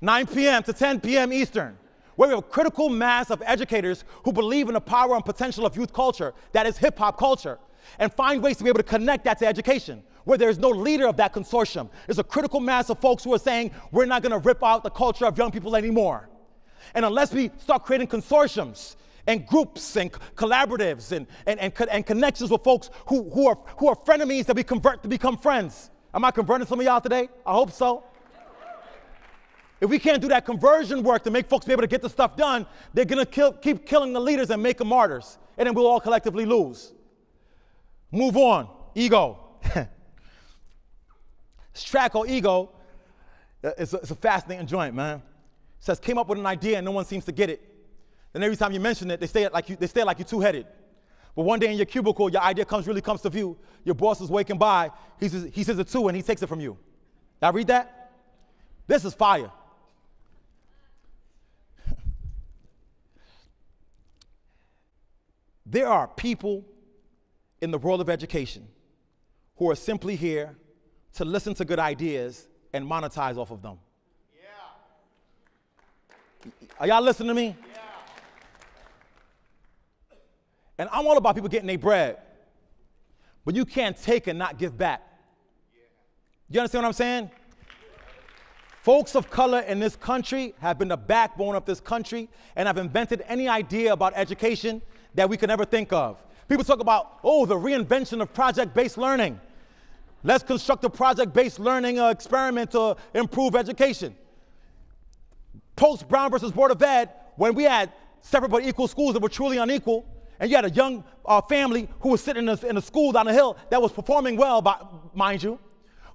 9 p.m. to 10 p.m. Eastern. Where we have a critical mass of educators who believe in the power and potential of youth culture, that is hip-hop culture, and find ways to be able to connect that to education, where there's no leader of that consortium. There's a critical mass of folks who are saying, we're not going to rip out the culture of young people anymore. And unless we start creating consortiums and groups and collaboratives and connections with folks who are frenemies that we convert to become friends. Am I converting some of y'all today? I hope so. If we can't do that conversion work to make folks be able to get the stuff done, they're going to keep killing the leaders and make them martyrs. And then we'll all collectively lose. Move on. Ego. This track called Ego, it's a fascinating joint, man. It says, came up with an idea and no one seems to get it. Then every time you mention it, they say like you're two-headed. But one day in your cubicle, your idea really comes to view. Your boss is waking by. He says it too, and he takes it from you. Now read that. This is fire. There are people in the world of education who are simply here to listen to good ideas and monetize off of them. Yeah. Are y'all listening to me? Yeah. And I'm all about people getting their bread. But you can't take and not give back. Yeah. You understand what I'm saying? Folks of color in this country have been the backbone of this country and have invented any idea about education that we could never think of. People talk about, oh, the reinvention of project-based learning. Let's construct a project-based learning experiment to improve education. Post Brown versus Board of Ed, when we had separate but equal schools that were truly unequal, and you had a young family who was sitting in a school down the hill that was performing well, mind you,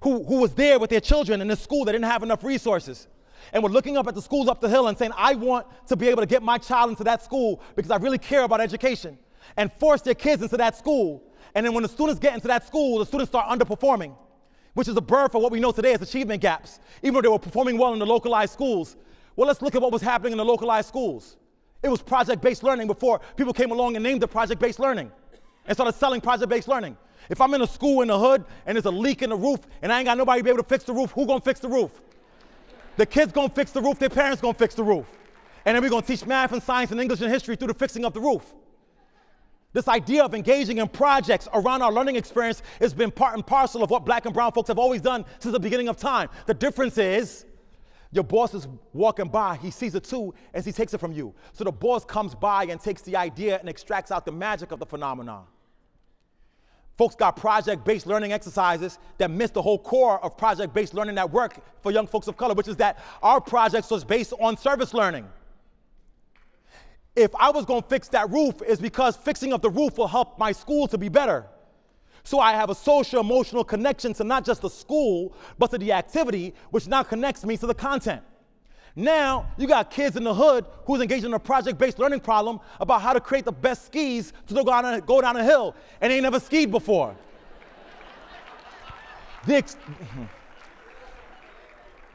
who was there with their children in this school that didn't have enough resources. And were looking up at the schools up the hill and saying, I want to be able to get my child into that school because I really care about education, and force their kids into that school. And then when the students get into that school, the students start underperforming, which is a birth of what we know today as achievement gaps, even though they were performing well in the localized schools. Well, let's look at what was happening in the localized schools. It was project-based learning before people came along and named it project-based learning and started selling project-based learning. If I'm in a school in the hood and there's a leak in the roof and I ain't got nobody to be able to fix the roof, who gonna fix the roof? The kids gonna fix the roof, their parents gonna fix the roof. And then we're gonna teach math and science and English and history through the fixing of the roof. This idea of engaging in projects around our learning experience has been part and parcel of what black and brown folks have always done since the beginning of time. The difference is, your boss is walking by, he sees it too, and he takes it from you. So the boss comes by and takes the idea and extracts out the magic of the phenomenon. Folks got project-based learning exercises that miss the whole core of project-based learning that work for young folks of color, which is that our projects was based on service learning. If I was gonna fix that roof, it's because fixing of the roof will help my school to be better. So I have a social emotional connection to not just the school, but to the activity, which now connects me to the content. Now, you got kids in the hood who's engaged in a project-based learning problem about how to create the best skis to go down a hill, and they ain't never skied before. The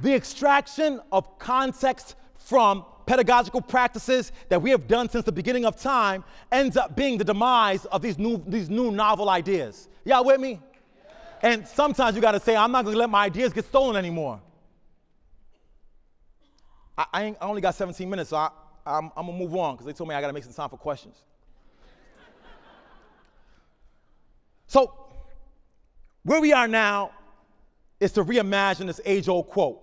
extraction of context from pedagogical practices that we have done since the beginning of time ends up being the demise of these new novel ideas. Y'all with me? And sometimes you gotta say, I'm not gonna let my ideas get stolen anymore. I only got 17 minutes, so I'm gonna move on because they told me I gotta make some time for questions. So, where we are now is to reimagine this age-old quote.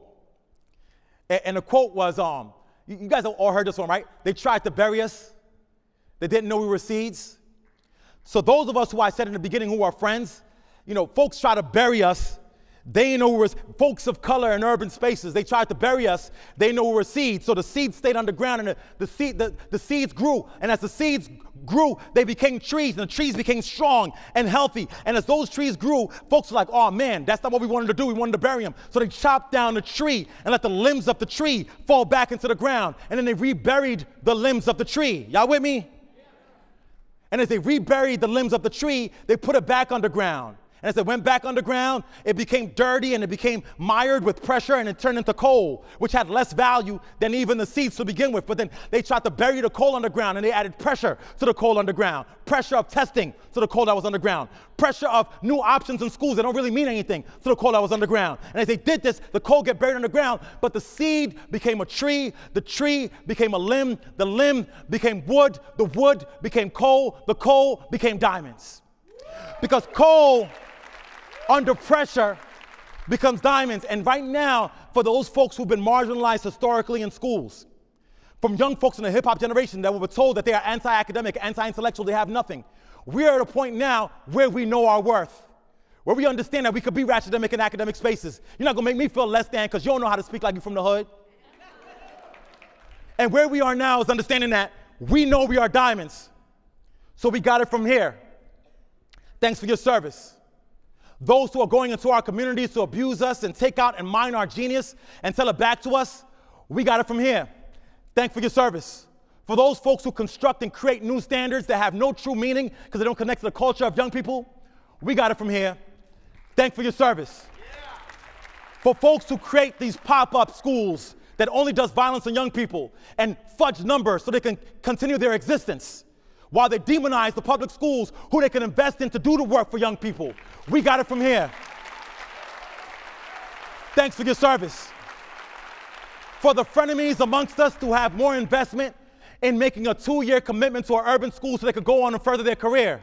And the quote was, you guys have all heard this one, right? They tried to bury us. They didn't know we were seeds. So those of us who I said in the beginning who are friends, you know, folks try to bury us. They didn't know we were folks of color in urban spaces. They tried to bury us. They didn't know we were seeds. So the seeds stayed underground and the seeds grew. And as the seeds grew, they became trees, and the trees became strong and healthy. And as those trees grew, folks were like, oh man, that's not what we wanted to do. We wanted to bury them. So they chopped down the tree and let the limbs of the tree fall back into the ground. And then they reburied the limbs of the tree. Y'all with me? And as they reburied the limbs of the tree, they put it back underground. And as it went back underground, it became dirty and it became mired with pressure and it turned into coal, which had less value than even the seeds to begin with. But then they tried to bury the coal underground and they added pressure to the coal underground, pressure of testing to the coal that was underground, pressure of new options in schools that don't really mean anything to the coal that was underground. And as they did this, the coal get buried underground, but the seed became a tree, the tree became a limb, the limb became wood, the wood became coal, the coal became diamonds. Because coal under pressure becomes diamonds. And right now, for those folks who've been marginalized historically in schools, from young folks in the hip-hop generation that were told that they are anti-academic, anti-intellectual, they have nothing, we are at a point now where we know our worth. where we understand that we could be ratchetemic in academic spaces. You're not going to make me feel less than because you don't know how to speak like you from the hood. And where we are now is understanding that we know we are diamonds. So we got it from here. Thanks for your service. Those who are going into our communities to abuse us and take out and mine our genius and tell it back to us, we got it from here. Thanks for your service. For those folks who construct and create new standards that have no true meaning because they don't connect to the culture of young people, we got it from here. Thanks for your service. For folks who create these pop-up schools that only does violence on young people and fudge numbers so they can continue their existence while they demonize the public schools who they can invest in to do the work for young people. We got it from here. Thanks for your service. For the frenemies amongst us to have more investment in making a 2-year commitment to our urban schools so they could go on and further their career,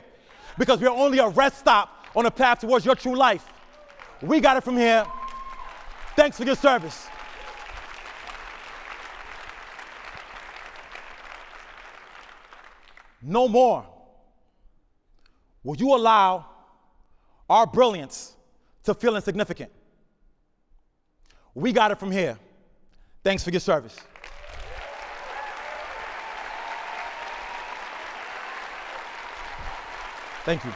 because we're only a rest stop on the path towards your true life. We got it from here. Thanks for your service. No more will you allow our brilliance to feel insignificant. We got it from here. Thanks for your service. Thank you.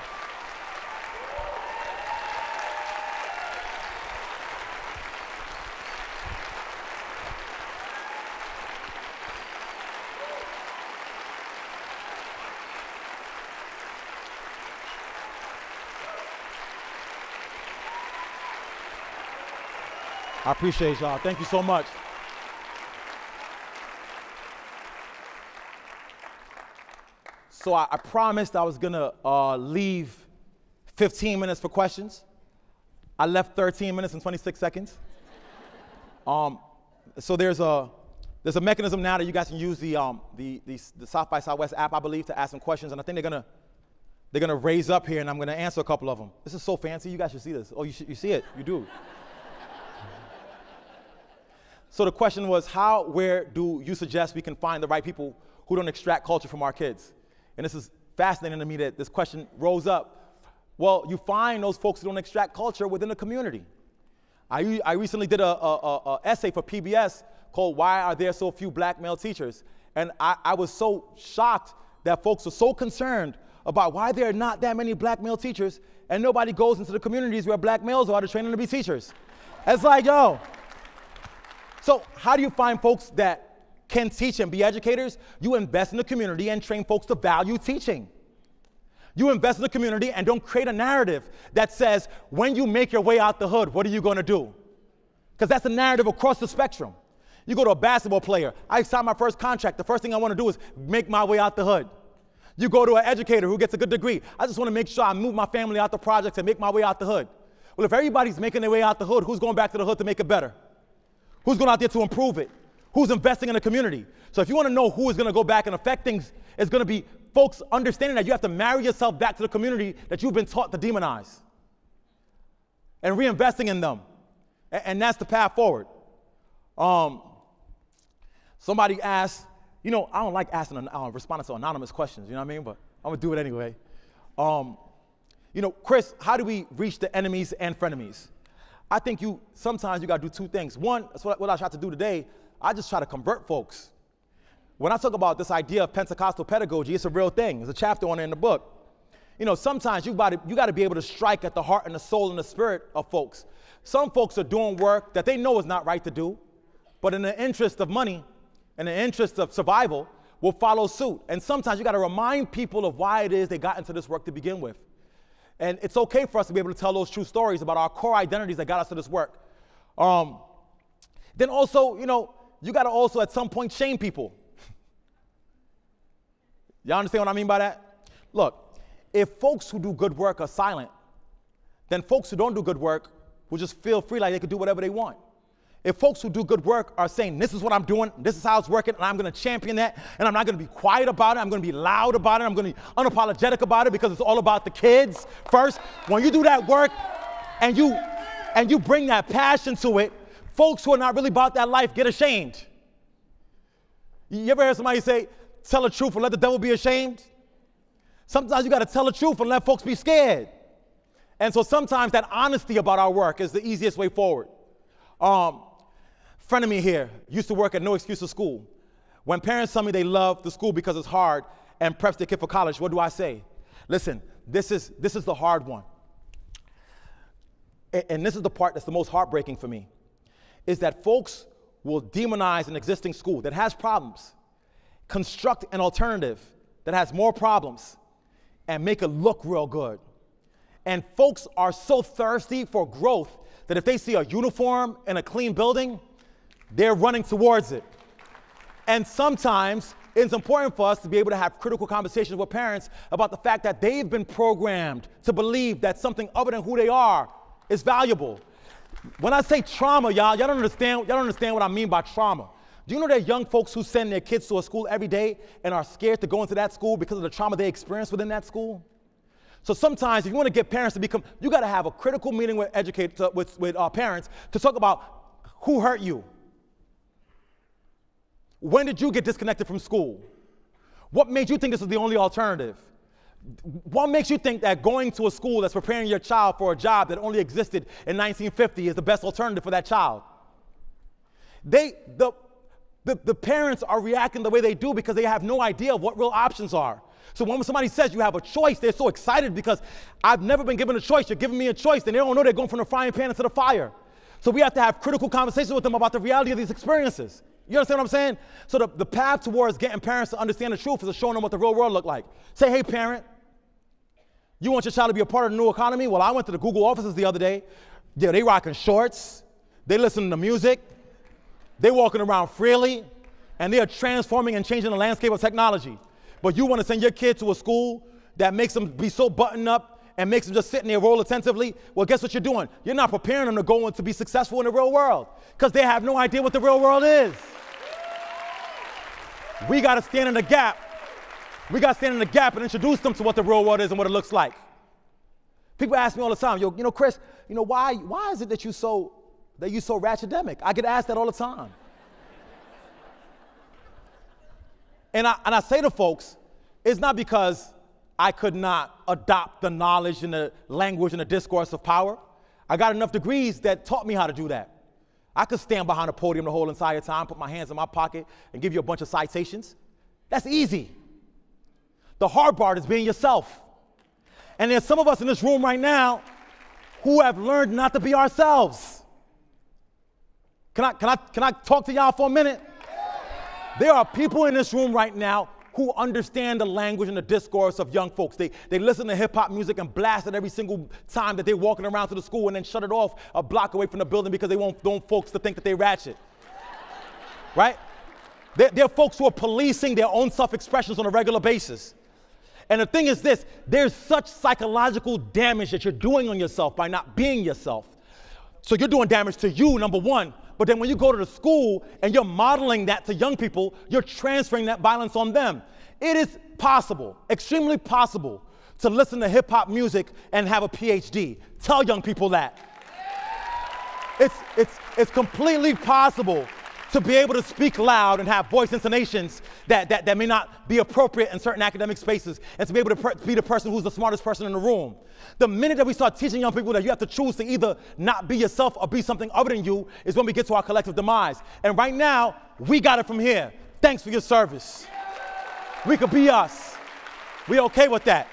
I appreciate y'all. Thank you so much. So I promised I was gonna leave 15 minutes for questions. I left 13 minutes and 26 seconds. So there's a mechanism now that you guys can use the South by Southwest app, I believe, to ask some questions, and I think they're gonna raise up here, and I'm gonna answer a couple of them. This is so fancy. You guys should see this. Oh, you see it? You do. So the question was, where do you suggest we can find the right people who don't extract culture from our kids? And this is fascinating to me that this question rose up. Well, you find those folks who don't extract culture within the community. I recently did a essay for PBS called Why Are There So Few Black Male Teachers? And I was so shocked that folks are so concerned about why there are not that many black male teachers and nobody goes into the communities where black males are to train them to be teachers. It's like, yo. So how do you find folks that can teach and be educators? You invest in the community and train folks to value teaching. You invest in the community and don't create a narrative that says, when you make your way out the hood, what are you going to do? Because that's a narrative across the spectrum. You go to a basketball player. I signed my first contract. The first thing I want to do is make my way out the hood. You go to an educator who gets a good degree. I just want to make sure I move my family out the projects and make my way out the hood. Well, if everybody's making their way out the hood, who's going back to the hood to make it better? Who's going out there to improve it? Who's investing in the community? So if you want to know who is going to go back and affect things, it's going to be folks understanding that you have to marry yourself back to the community that you've been taught to demonize and reinvesting in them. And that's the path forward. Somebody asked, I don't like responding to anonymous questions, you know what I mean? But I'm going to do it anyway. Chris, how do we reach the enemies and frenemies? I think sometimes you got to do two things. One, that's what I try to do today. I just try to convert folks. When I talk about this idea of Pentecostal pedagogy, it's a real thing. There's a chapter on it in the book. Sometimes you got to be able to strike at the heart and the soul and the spirit of folks. Some folks are doing work that they know is not right to do, but in the interest of money and the interest of survival will follow suit. And sometimes you got to remind people of why it is they got into this work to begin with. And it's okay for us to be able to tell those true stories about our core identities that got us to this work. Then also, you got to also at some point shame people. Y'all understand what I mean by that? Look, if folks who do good work are silent, then folks who don't do good work will just feel free like they can do whatever they want. If folks who do good work are saying, this is what I'm doing, this is how it's working, and I'm going to champion that, and I'm not going to be quiet about it, I'm going to be loud about it, I'm going to be unapologetic about it because it's all about the kids first. When you do that work and you bring that passion to it, folks who are not really about that life get ashamed. You ever hear somebody say, tell the truth and let the devil be ashamed? Sometimes you got to tell the truth and let folks be scared. And so sometimes that honesty about our work is the easiest way forward. Friend of me here used to work at No Excuses School. When parents tell me they love the school because it's hard and preps their kid for college, what do I say? Listen, this is the hard one. And this is the part that's the most heartbreaking for me, is that folks will demonize an existing school that has problems, construct an alternative that has more problems, and make it look real good. And folks are so thirsty for growth that if they see a uniform and a clean building, they're running towards it. And sometimes it's important for us to be able to have critical conversations with parents about the fact that they've been programmed to believe that something other than who they are is valuable. When I say trauma, y'all don't understand what I mean by trauma. Do you know there are young folks who send their kids to a school every day and are scared to go into that school because of the trauma they experienced within that school? So sometimes if you want to get parents to become, you got to have a critical meeting with parents to talk about who hurt you. When did you get disconnected from school? What made you think this was the only alternative? What makes you think that going to a school that's preparing your child for a job that only existed in 1950 is the best alternative for that child? The parents are reacting the way they do because they have no idea of what real options are. So when somebody says you have a choice, they're so excited because I've never been given a choice. You're giving me a choice, and they don't know they're going from the frying pan into the fire. So we have to have critical conversations with them about the reality of these experiences. You understand what I'm saying? So the path towards getting parents to understand the truth is showing them what the real world look like. Say, hey, parent, you want your child to be a part of the new economy? Well, I went to the Google offices the other day. Yeah, they rocking shorts. They listening to music. They walking around freely. And they are transforming and changing the landscape of technology. But you want to send your kid to a school that makes them be so buttoned up and makes them just sit in there roll attentively? Well, guess what you're doing? You're not preparing them to go on to be successful in the real world because they have no idea what the real world is. We got to stand in the gap. We got to stand in the gap and introduce them to what the real world is and what it looks like. People ask me all the time, yo, Chris, why is it that you so ratchetdemic? I get asked that all the time. And I say to folks, it's not because I could not adopt the knowledge and the language and the discourse of power. I got enough degrees that taught me how to do that. I could stand behind a podium the whole entire time, put my hands in my pocket, and give you a bunch of citations. That's easy. The hard part is being yourself. And there's some of us in this room right now who have learned not to be ourselves. Can I talk to y'all for a minute? There are people in this room right now who understand the language and the discourse of young folks. They listen to hip-hop music and blast it every single time that they're walking around to the school and then shut it off a block away from the building because they want folks to think that they ratchet. Right? There are folks who are policing their own self-expressions on a regular basis. And the thing is this, there's such psychological damage that you're doing on yourself by not being yourself. So you're doing damage to you, number one. But then when you go to the school and you're modeling that to young people, you're transferring that violence on them. It is possible, extremely possible, to listen to hip-hop music and have a PhD. Tell young people that. It's completely possible to be able to speak loud and have voice intonations that may not be appropriate in certain academic spaces, and to be able to be the person who's the smartest person in the room. The minute that we start teaching young people that you have to choose to either not be yourself or be something other than you is when we get to our collective demise. And right now, we got it from here. Thanks for your service. We could be us. We okay with that.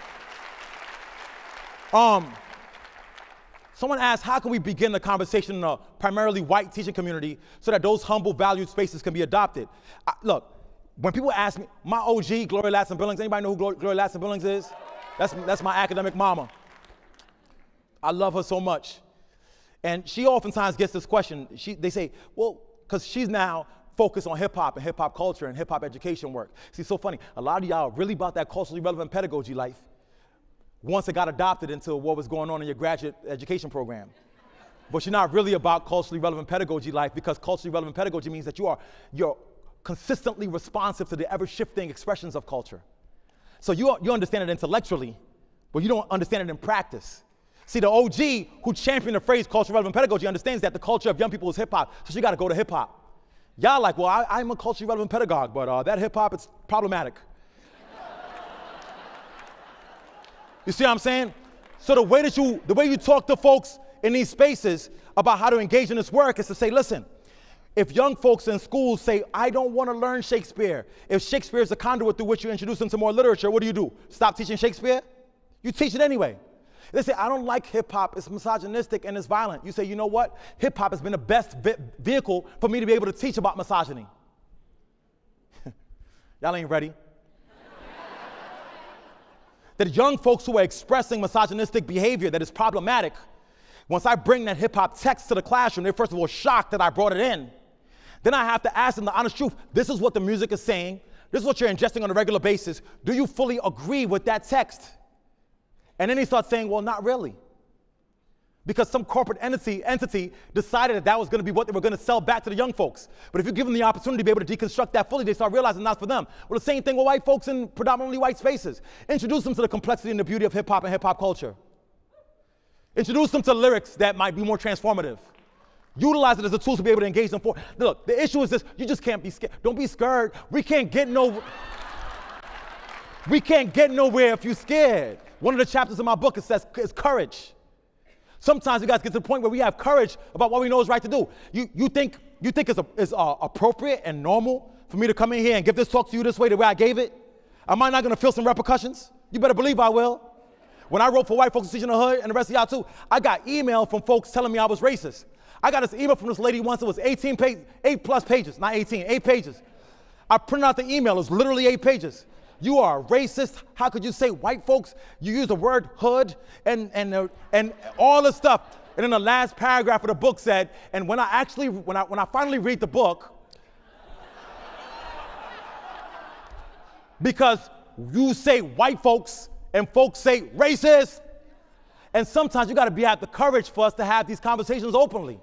Someone asked, how can we begin the conversation in a primarily white teaching community so that those humble, valued spaces can be adopted? Look, when people ask me, my OG, Gloria Ladson Billings, anybody know who Gloria Ladson Billings is? That's my academic mama. I love her so much. And she oftentimes gets this question. They say, well, because she's now focused on hip-hop and hip-hop culture and hip-hop education work. See, it's so funny. A lot of y'all are really about that culturally relevant pedagogy life once it got adopted into what was going on in your graduate education program. But you're not really about culturally relevant pedagogy life, because culturally relevant pedagogy means that you're consistently responsive to the ever-shifting expressions of culture. So you understand it intellectually, but you don't understand it in practice. See, the OG who championed the phrase culturally relevant pedagogy understands that the culture of young people is hip-hop, so she got to go to hip-hop. Y'all like, well, I'm a culturally relevant pedagogue, but that hip-hop, it's problematic. You see what I'm saying? So the way you talk to folks in these spaces about how to engage in this work is to say, listen, if young folks in schools say, I don't want to learn Shakespeare, if Shakespeare is the conduit through which you introduce them to more literature, what do? Stop teaching Shakespeare? You teach it anyway. They say, I don't like hip-hop, it's misogynistic and it's violent. You say, you know what? Hip-hop has been the best vehicle for me to be able to teach about misogyny. Y'all ain't ready. That young folks who are expressing misogynistic behavior that is problematic, once I bring that hip-hop text to the classroom, they're first of all shocked that I brought it in. Then I have to ask them the honest truth. This is what the music is saying. This is what you're ingesting on a regular basis. Do you fully agree with that text? And then they start saying, well, not really. Because some corporate entity decided that was going to be what they were going to sell back to the young folks. But if you give them the opportunity to be able to deconstruct that fully, they start realizing that's for them. Well, the same thing with white folks in predominantly white spaces. Introduce them to the complexity and the beauty of hip-hop and hip-hop culture. Introduce them to lyrics that might be more transformative. Utilize it as a tool to be able to engage them for. Look, the issue is this, you just can't be scared. Don't be scared. We can't get nowhere if you're scared. One of the chapters in my book, it says, is courage. Sometimes you guys get to the point where we have courage about what we know is right to do. You think it's appropriate and normal for me to come in here and give this talk to you this way, the way I gave it? Am I not going to feel some repercussions? You better believe I will. When I wrote for White Folks Teaching the Hood and the rest of y'all too, I got email from folks telling me I was racist. I got this email from this lady once. It was 8+ pages, not 18, 8 pages. I printed out the email. It was literally 8 pages. You are a racist. How could you say white folks? You use the word hood and all this stuff. And then the last paragraph of the book said, and when I finally read the book, because you say white folks and folks say racist, and sometimes you got to have the courage for us to have these conversations openly.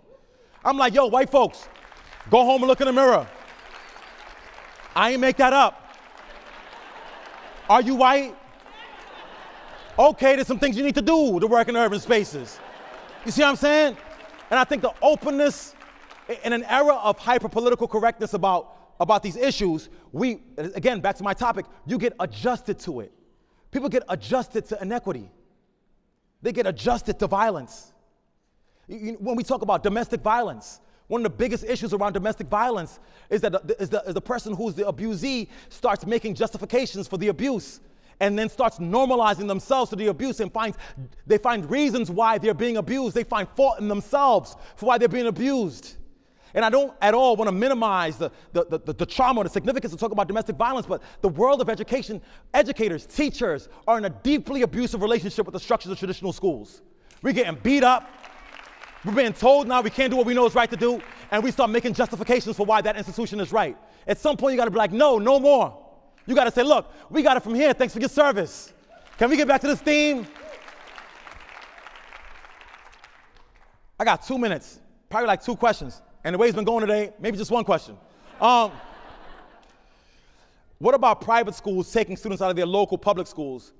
I'm like, yo, white folks, go home and look in the mirror. I ain't make that up. Are you white? Okay, there's some things you need to do to work in urban spaces. You see what I'm saying? And I think the openness in an era of hyper-political correctness about these issues, again, back to my topic, you get adjusted to it. People get adjusted to inequity. They get adjusted to violence. When we talk about domestic violence, one of the biggest issues around domestic violence is that the person who's the abusee starts making justifications for the abuse and then starts normalizing themselves to the abuse and they find reasons why they're being abused. They find fault in themselves for why they're being abused. And I don't at all want to minimize the trauma or the significance of talking about domestic violence, but the world of education, educators, teachers are in a deeply abusive relationship with the structures of traditional schools. We're getting beat up. We're being told now we can't do what we know is right to do, and we start making justifications for why that institution is right. At some point, you got to be like, no, no more. You got to say, look, we got it from here. Thanks for your service. Can we get back to this theme? I got 2 minutes, probably like 2 questions. And the way it's been going today, maybe just 1 question. What about private schools taking students out of their local public schools?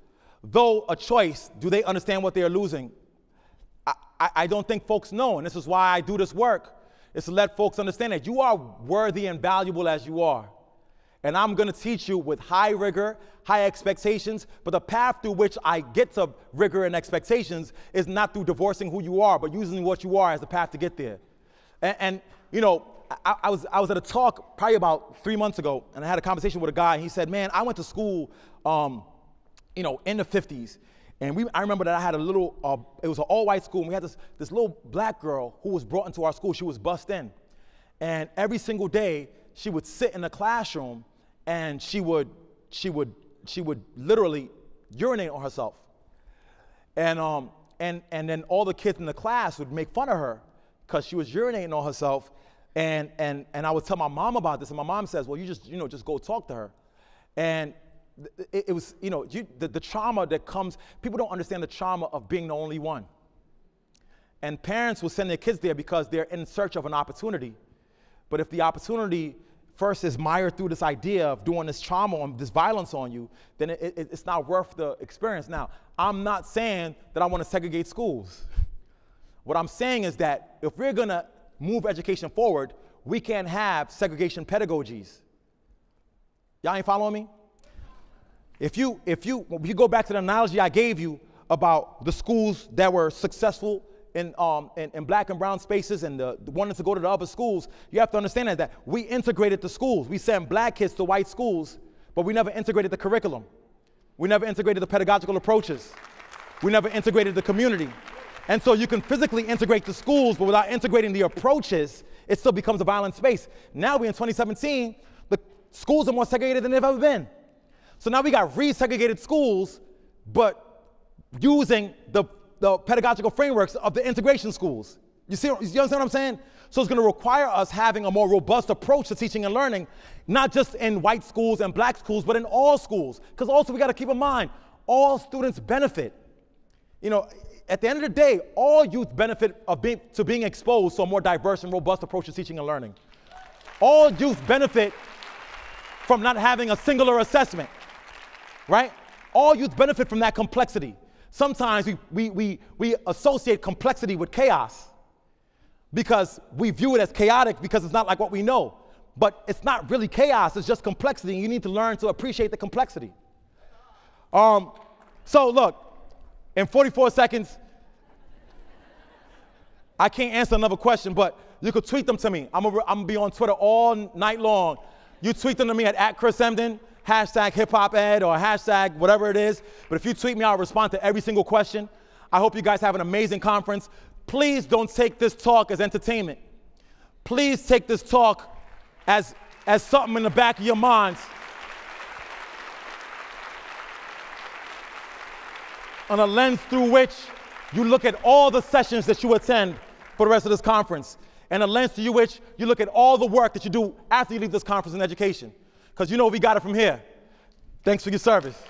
Though a choice, do they understand what they are losing? I don't think folks know, and this is why I do this work, is to let folks understand that you are worthy and valuable as you are. And I'm going to teach you with high rigor, high expectations, but the path through which I get to rigor and expectations is not through divorcing who you are, but using what you are as the path to get there. And you know, I was at a talk probably about 3 months ago, and I had a conversation with a guy, and he said, man, I went to school, in the 50s. And I remember that I had a little, it was an all-white school, and we had this little black girl who was brought into our school. She was bussed in. And every single day, she would sit in the classroom, and she would literally urinate on herself. And then all the kids in the class would make fun of her because she was urinating on herself. And I would tell my mom about this, and my mom says, well, you just go talk to her. And it was, the trauma that comes, people don't understand the trauma of being the only one. And parents will send their kids there because they're in search of an opportunity. But if the opportunity first is mired through this idea of doing this trauma and this violence on you, then it's not worth the experience. Now, I'm not saying that I want to segregate schools. What I'm saying is that if we're going to move education forward, we can't have segregation pedagogies. Y'all ain't following me? If you go back to the analogy I gave you about the schools that were successful in black and brown spaces and the wanted to go to the other schools, you have to understand that we integrated the schools. We sent black kids to white schools, but we never integrated the curriculum. We never integrated the pedagogical approaches. We never integrated the community. And so you can physically integrate the schools, but without integrating the approaches, it still becomes a violent space. Now we're in 2017, the schools are more segregated than they've ever been. So now we got resegregated schools, but using the pedagogical frameworks of the integration schools. You understand what I'm saying? So it's going to require us having a more robust approach to teaching and learning, not just in white schools and black schools, but in all schools. Because also we got to keep in mind, all students benefit. You know, at the end of the day, all youth benefit to being exposed to a more diverse and robust approach to teaching and learning. All youth benefit from not having a singular assessment, right? All youth benefit from that complexity. Sometimes we associate complexity with chaos because we view it as chaotic because it's not like what we know. But it's not really chaos, it's just complexity, and you need to learn to appreciate the complexity. So look, in 44 seconds, I can't answer another question, but you could tweet them to me. I'm gonna be on Twitter all night long. You tweet them to me at Chris Emdin, hashtag HipHopEd or hashtag whatever it is. But if you tweet me, I'll respond to every single question. I hope you guys have an amazing conference. Please don't take this talk as entertainment. Please take this talk as something in the back of your minds. On a lens through which you look at all the sessions that you attend for the rest of this conference, and a lens through which you look at all the work that you do after you leave this conference in education. Because you know we got it from here. Thanks for your service.